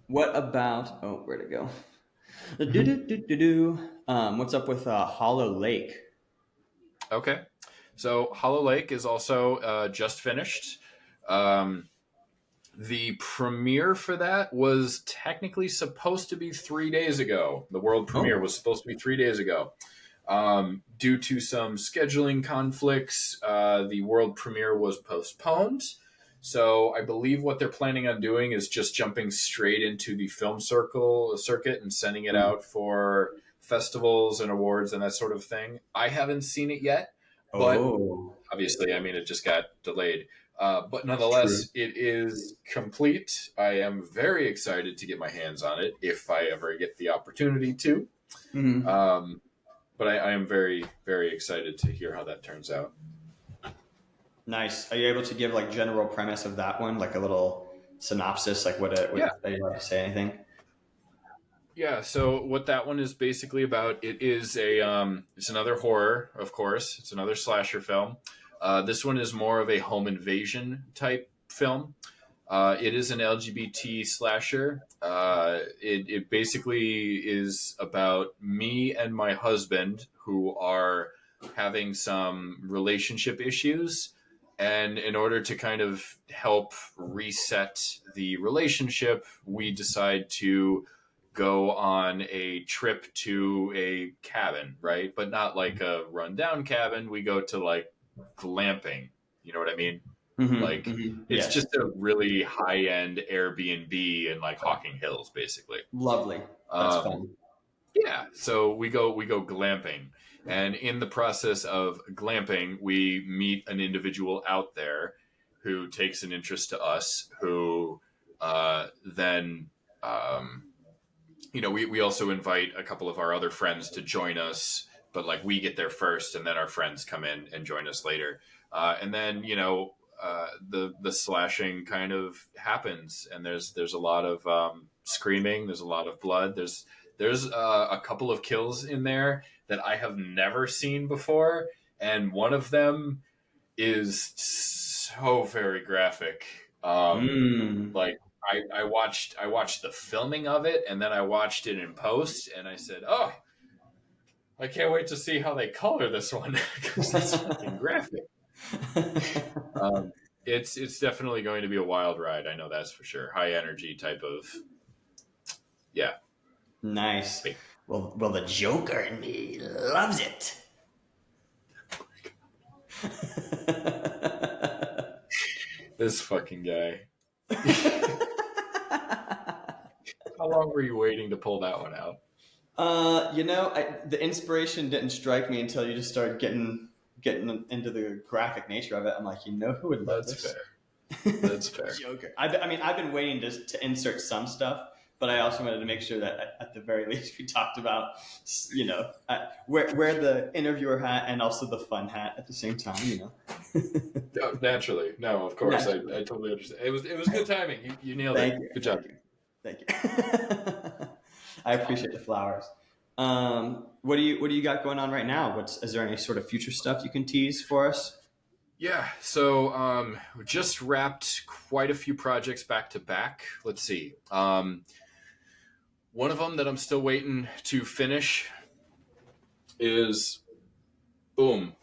what about? Oh, where'd it go? Do. What's up with Hollow Lake? Okay. So Hollow Lake is also just finished. Um, the premiere for that was technically supposed to be 3 days ago. The world premiere Oh, was supposed to be 3 days ago. Due to some scheduling conflicts, the world premiere was postponed. So I believe what they're planning on doing is just jumping straight into the film circuit and sending it out for festivals and awards and that sort of thing. I haven't seen it yet, but oh, obviously, I mean, it just got delayed. But true. nonetheless, it is complete. I am very excited to get my hands on it if I ever get the opportunity to. Mhm. Um, but I am very, very excited to hear how that turns out. Nice. Are you able to give like general premise of that one, like a little synopsis, like what Yeah. are you allowed to say anything? Yeah, so what that one is basically about, it is it's another horror, of course. It's another slasher film. This one is more of a home invasion type film. It is an LGBT slasher. It basically is about me and my husband who are having some relationship issues. And in order to kind of help reset the relationship, we decide to go on a trip to a cabin, right? But not like a rundown cabin. We go to like glamping. You know what I mean? Mm-hmm, Like mm-hmm. it's Yes. just a really high end Airbnb in like Hocking Hills, basically. Lovely. That's Um, fun. yeah, so we go glamping, and in the process of glamping, we meet an individual out there who takes an interest to us, who then we also invite a couple of our other friends to join us, but like we get there first, and then our friends come in and join us later. And then the slashing kind of happens, and there's a lot of screaming. There's a lot of blood. There's a couple of kills in there that I have never seen before, and one of them is so very graphic. Mm. Like I watched the filming of it, and then I watched it in post, and I said, "Oh, I can't wait to see how they color this one because that's fucking graphic." Um, it's definitely going to be a wild ride. I know that's for sure. High energy type of yeah. Nice. Well, the Joker in me loves it. This fucking guy. How long were you waiting to pull that one out? The inspiration didn't strike me until you just started getting into the graphic nature of it. I'm like, who would love That's this? fair. That's fair. Joker. I mean, I've been waiting to insert some stuff, but I also wanted to make sure that at the very least we talked about, wear the interviewer hat and also the fun hat at the same time. No, naturally. No, of course. I Naturally. totally understand. It was good timing. You nailed it. Thank you. Good job. Thank you. Thank you. I appreciate the flowers. What do you got going on right now? Is there any sort of future stuff you can tease for us? Yeah, so we just wrapped quite a few projects back to back. Let's see. One of them that I'm still waiting to finish is boom.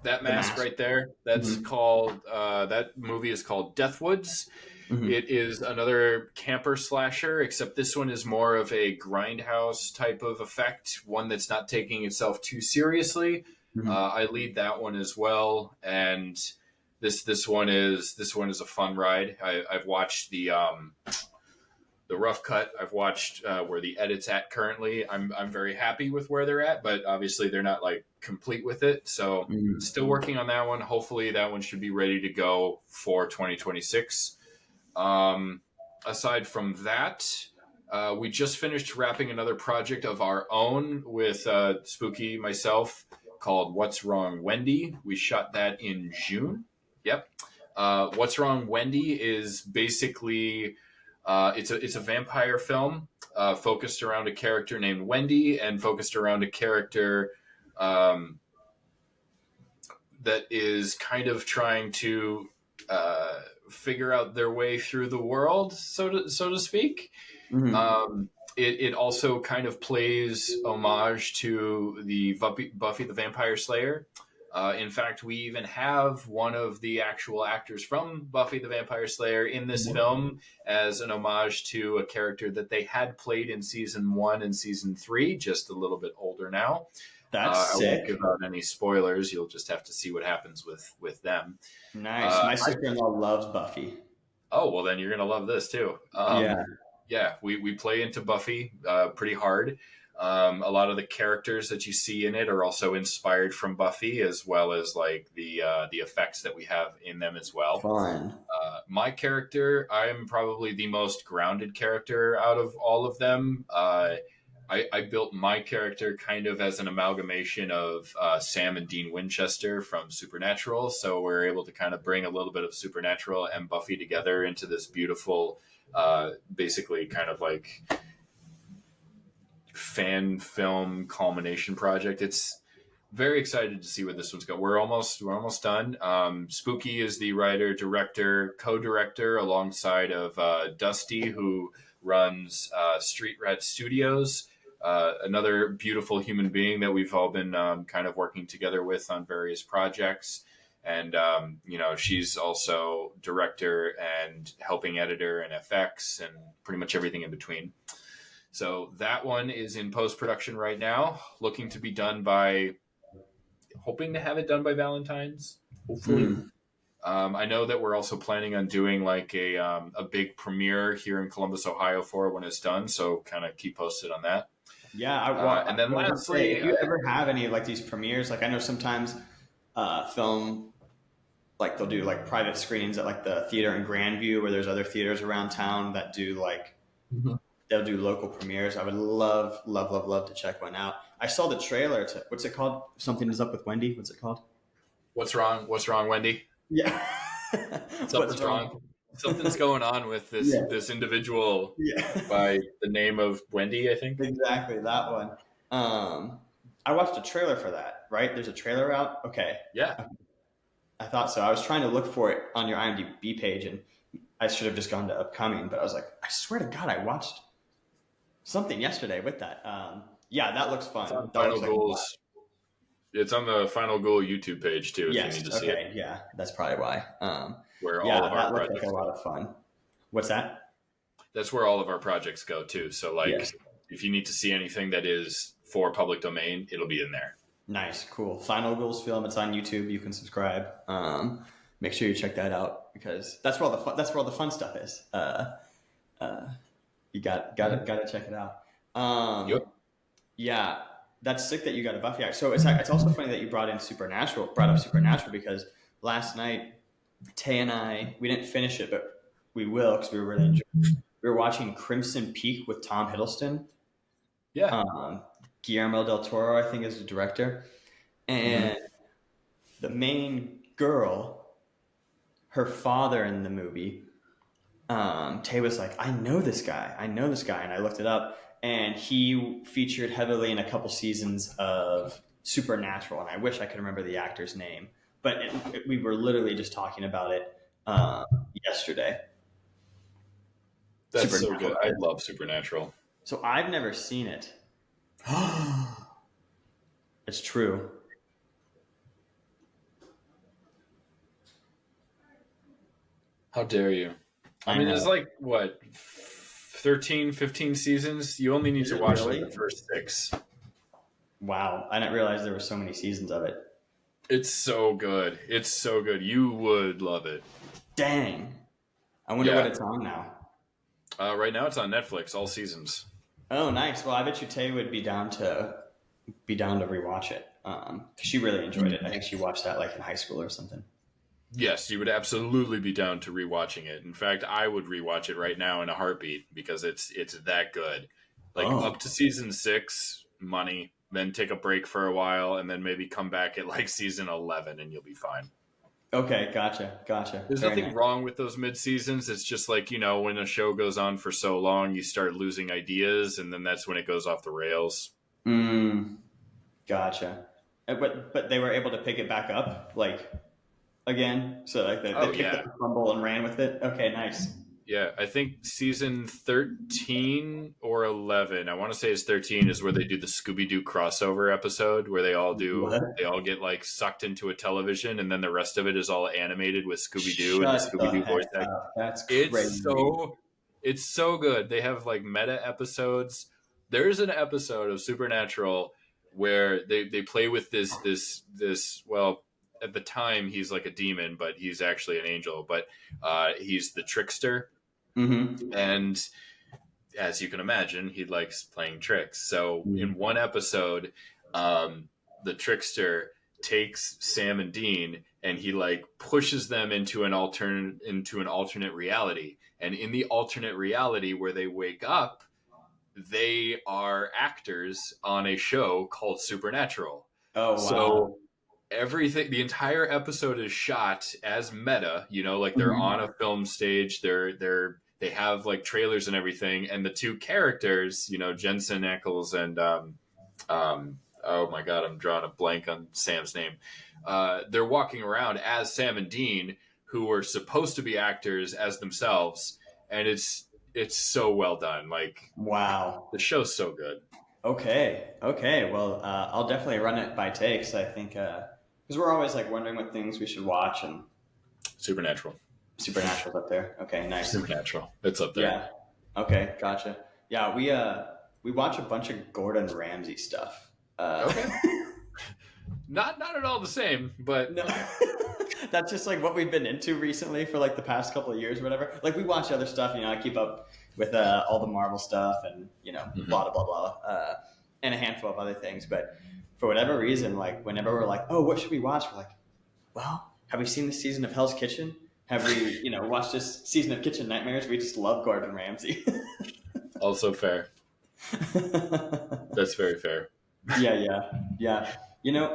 That The mask Mask. right there. That's Mm-hmm. called. That movie is called Deathwoods. Mm-hmm. It is another camper slasher, except this one is more of a grindhouse type of effect. One that's not taking itself too seriously. Mm-hmm. I lead that one as well, and this one is a fun ride. I've watched the rough cut. I've watched where the edit's at currently. I'm very happy with where they're at, but obviously they're not like complete with it. So Mm-hmm. still working on that one. Hopefully that one should be ready to go for 2026. Aside from that, we just finished wrapping another project of our own with Spooky myself called "What's Wrong, Wendy." We shot that in June. Yep. "What's Wrong, Wendy" is basically it's a vampire film focused around a character named Wendy and focused around a character um, that is kind of trying to figure out their way through the world, so to speak. Mm-hmm. It also kind of plays homage to the Buffy the Vampire Slayer. In fact, we even have one of the actual actors from Buffy the Vampire Slayer in this film as an homage to a character that they had played in season 1 and season 3, just a little bit older now. That's I won't sick. give out any spoilers. You'll just have to see what happens with them. Nice. My I, sister-in-law loves Buffy. oh well, then you're gonna love this too. Yeah. Yeah, we play into Buffy pretty hard. A lot of the characters that you see in it are also inspired from Buffy, as well as like the effects that we have in them as well. Fun. My character, I am probably the most grounded character out of all of them. I built my character kind of as an amalgamation of Sam and Dean Winchester from Supernatural. So we're able to kind of bring a little bit of Supernatural and Buffy together into this beautiful, basically kind of like fan film culmination project. It's very excited to see where this one's going. We're almost done. Spooky is the writer, director, co-director alongside of Dusty, who runs Street Rat Studios. Another beautiful human being that we've all been kind of working together with on various projects. And, she's also director and helping editor and FX and pretty much everything in between. So that one is in post-production right now, looking to be done hoping to have it done by Valentine's, hopefully. Mm. I know that we're also planning on doing like a big premiere here in Columbus, Ohio for it when it's done. So kind of keep posted on that. Yeah. And then lastly, if you ever have any like these premieres, like I know sometimes film, like they'll do like private screenings at like the theater in Grandview, where there's other theaters around town that do like they'll do local premieres. I would love to check one out. I saw the trailer to what's it called? Something is up with Wendy. What's it called? What's wrong? What's wrong, Wendy? Yeah. Something's wrong. Something's going on with this individual by the name of Wendy, I think. Exactly, that one. I watched a trailer for that, right? There's a trailer out? Okay. Yeah. I thought so. I was trying to look for it on your IMDb page, and I should have just gone to upcoming, but I was like, I swear to God, I watched something yesterday with that. Yeah, that looks fun. It's on Final Ghouls. It's on the Final Ghoul YouTube page too. If you need to see it. Yeah, that's probably why. Where all of our that looked projects like a lot of fun. What's that? That's where all of our projects go too. So like, if you need to see anything that is for public domain, it'll be in there. Nice, cool. Final Ghouls film. It's on YouTube. You can subscribe. Make sure you check that out because that's where all the fun stuff is. You got to check it out. Yep. Yeah, that's sick that you got a Buffy act. So it's also funny that you brought up Supernatural because last night Tay and I, we didn't finish it, but we will because we were really enjoying it. We were watching Crimson Peak with Tom Hiddleston. Yeah. Guillermo del Toro, I think, is the director. And the main girl, her father in the movie, Tay was like, I know this guy. And I looked it up. And he featured heavily in a couple seasons of Supernatural. And I wish I could remember the actor's name. But we were literally just talking about it yesterday. That's so good. I love Supernatural. So I've never seen it. It's true. How dare you? I I mean, there's know. like, what, 13, 15 seasons? You only need Is to it watch like really? the first 6. Wow. I didn't realize there were so many seasons of it. It's so good. It's so good. You would love it. Dang. I wonder what Yeah. it's on now. Right now it's on Netflix, all seasons. Oh, nice. Well, I bet you Tay would be down to rewatch it. 'Cause she really enjoyed it. I think she watched that like in high school or something. Yes, you would absolutely be down to rewatching it. In fact, I would rewatch it right now in a heartbeat because it's that good. Like Oh, up to season 6, money, then take a break for a while, and then maybe come back at like season 11, and you'll be fine. okay. Gotcha. There's Very nothing nice. wrong with those mid seasons. It's just like, when a show goes on for so long, you start losing ideas, and then that's when it goes off the rails. Mm, gotcha. But they were able to pick it back up like again. So like they Oh, picked yeah. up the fumble and ran with it. Okay, nice. Yeah, I think season 13 or 11, I want to say it's 13, is where they do the Scooby Doo crossover episode where What? they all get like sucked into a television, and then the rest of it is all animated with Scooby Doo and the Shut Scooby the Doo voice heck act. up. That's It's crazy. so good. They have like meta episodes. There's an episode of Supernatural where they play with this well, at the time he's like a demon, but he's actually an angel, but he's the trickster, Mm-hmm. and as you can imagine, he likes playing tricks. So Mm. in one episode, the trickster takes Sam and Dean and he like pushes them into an alternate reality. And in the alternate reality where they wake up, they are actors on a show called Supernatural. Oh wow. So the entire episode is shot as meta, like they're on Mm-hmm. a film stage, they have like trailers and everything, and the two characters, Jensen Ackles and oh my god, I'm drawing a blank on Sam's name. They're walking around as Sam and Dean, who were supposed to be actors as themselves, and it's so well done. Like, Wow. the show's so good. Okay. Well, I'll definitely run it by takes. I think because we're always like wondering what things we should watch, and Supernatural. Supernatural's up there. Okay, nice. Supernatural. It's up there. Yeah. Okay, gotcha. Yeah, we watch a bunch of Gordon Ramsay stuff. Okay. Not at all the same, but No, that's just like what we've been into recently for like the past couple of years, or whatever. Like we watch other stuff, I keep up with all the Marvel stuff, and Mhm. blah blah blah, and a handful of other things. But for whatever reason, like whenever we're like, oh, what should we watch? We're like, well, have we seen this season of Hell's Kitchen? Have we, watched this season of Kitchen Nightmares? We just love Gordon Ramsay. Also fair. That's very fair. Yeah.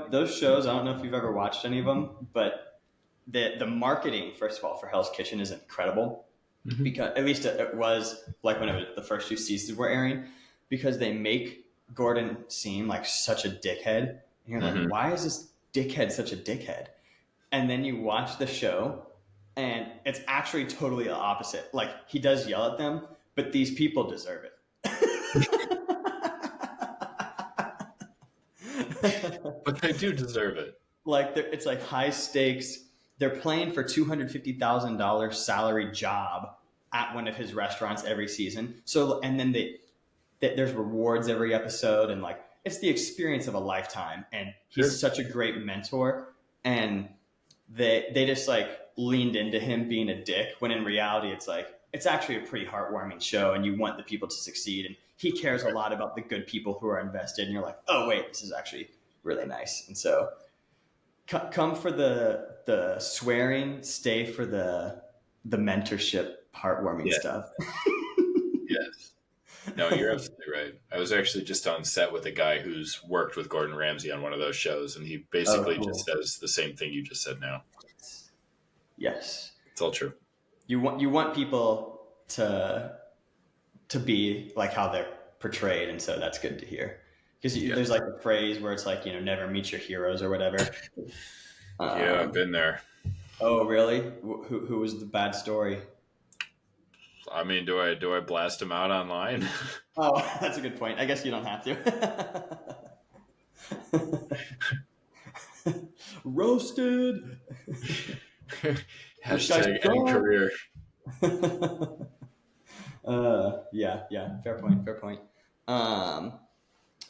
Those shows. I don't know if you've ever watched any of them, but the marketing, first of all, for Hell's Kitchen is incredible. Mhm. Because at least it was like when the first 2 seasons were airing, because they make Gordon seem like such a dickhead. And you're like, Mhm. why is this dickhead such a dickhead? And then you watch the show, and it's actually totally the opposite. Like he does yell at them, but these people deserve it. But they do deserve it. Like it's like high stakes. They're playing for $250,000 salary job at one of his restaurants every season. So and then there's rewards every episode, and like it's the experience of a lifetime. And Sure. he's such a great mentor, and they just like leaned into him being a dick, when in reality it's like it's actually a pretty heartwarming show, and you want the people to succeed, and he cares a lot about the good people who are invested, and you're like, oh wait, this is actually really nice. And so come for the swearing, stay for the mentorship heartwarming Yeah. stuff. Yes. No, you're absolutely right. I was actually just on set with a guy who's worked with Gordon Ramsay on one of those shows, and he Oh, basically cool. just says the same thing you just said now. Yes, It's all true. you want people to be like how they're portrayed, and so that's good to hear. Because Yeah. there's like a phrase where it's like, never meet your heroes or whatever. Yeah, I've been there. Oh, really? Who was the bad story? I mean, do I blast them out online? Oh, that's a good point. I guess you don't have to. Roasted. Hashtag end career. Yeah, fair point.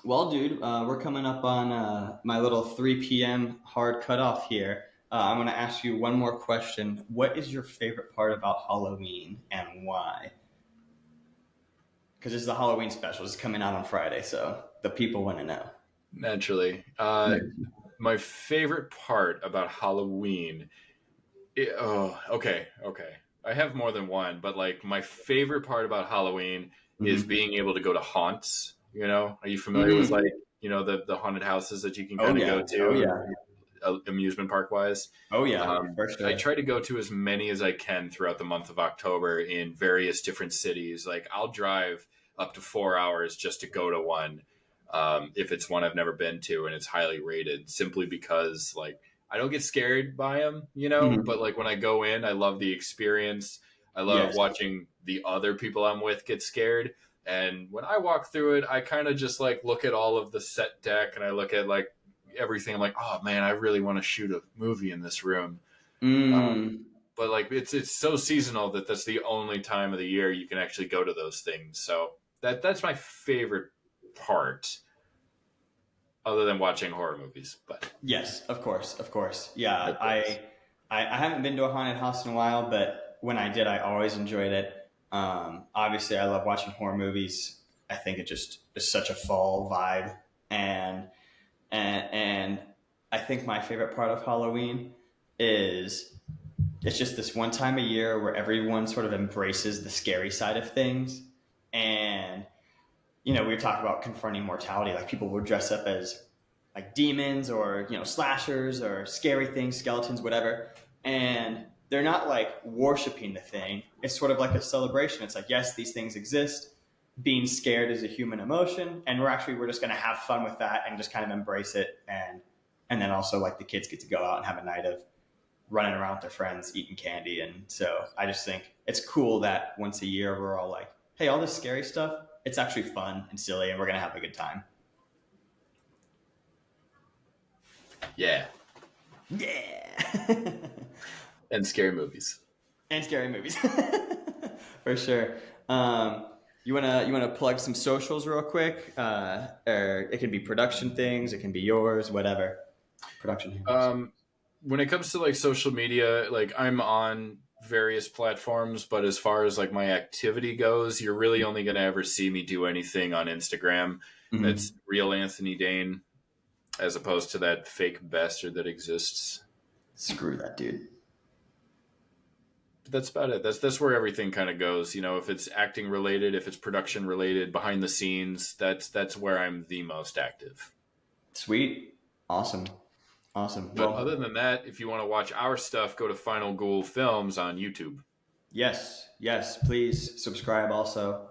Well, dude, we're coming up on my little 3 p.m. hard cutoff here. I'm going to ask you one more question. What is your favorite part about Halloween and why? Because this is the Halloween special. It's coming out on Friday, so the people want to know. Naturally. My favorite part about Halloween... okay. I have more than one, but like my favorite part about Halloween is being able to go to haunts. You know, are you familiar with like, you know, the haunted houses that you can kind of go to? Amusement park wise. For sure. I try to go to as many as I can throughout the month of October in various different cities. Like I'll drive up to 4 hours just to go to one, if it's one I've never been to and it's highly rated, simply because like I don't get scared by them, you know, but like when I go in, I love the experience. I love watching the other people I'm with get scared. And when I walk through it, I kind of just like look at all of the set deck and I look at like everything. I'm like, oh man, I really want to shoot a movie in this room. But like it's so seasonal that that's the only time of the year you can actually go to those things. So that's my favorite part, other than watching horror movies. But yes, of course. Yeah, I haven't been to a haunted house in a while, but when I did, I always enjoyed it. Obviously, I love watching horror movies. I think it just is such a fall vibe, and I think my favorite part of Halloween is it's just this one time a year where everyone sort of embraces the scary side of things. And, you know, we were talking about confronting mortality. Like people would dress up as like demons or, you know, slashers or scary things, skeletons, whatever. And they're not like worshiping the thing. It's sort of like a celebration. It's like, yes, these things exist. Being scared is a human emotion. And we're just going to have fun with that and just kind of embrace it. And then also like the kids get to go out and have a night of running around with their friends, eating candy. And so I just think it's cool that once a year we're all like, hey, all this scary stuff, it's actually fun and silly and we're going to have a good time. Yeah. And scary movies. For sure. You wanna plug some socials real quick? Or it can be production things, it can be yours, whatever. Production. When it comes to like social media, like I'm on various platforms, but as far as like my activity goes, you're really only gonna ever see me do anything on Instagram. That's real Anthony Dain, as opposed to that fake bastard that exists. Screw that dude. But that's about it. That's where everything kind of goes. You know, if it's acting related, if it's production related, behind the scenes, that's where I'm the most active. Sweet. Awesome. But other than that, if you want to watch our stuff, go to Final Ghoul Films on YouTube. Yes, please subscribe also.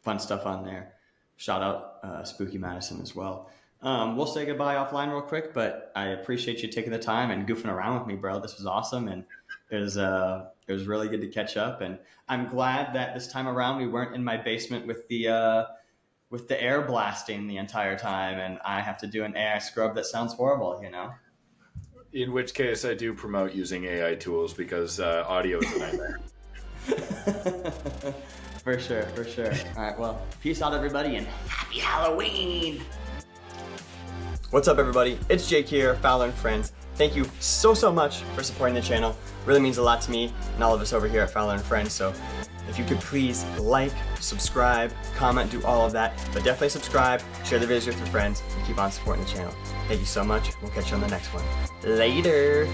Fun stuff on there. Shout out Spooky Madison as well. We'll say goodbye offline real quick, but I appreciate you taking the time and goofing around with me, bro. This was awesome, and it was really good to catch up. And I'm glad that this time around we weren't in my basement with the air blasting the entire time, and I have to do an AI scrub that sounds horrible, you know. In which case, I do promote using AI tools because audio is a nightmare. For sure. All right, well, peace out, everybody, and happy Halloween. What's up, everybody? It's Jake here, Fowler and Friends. Thank you so much for supporting the channel. Really means a lot to me and all of us over here at Fowler and Friends. So if you could please like, subscribe, comment, do all of that. But definitely subscribe, share the videos with your friends, and keep on supporting the channel. Thank you so much. We'll catch you on the next one. Later.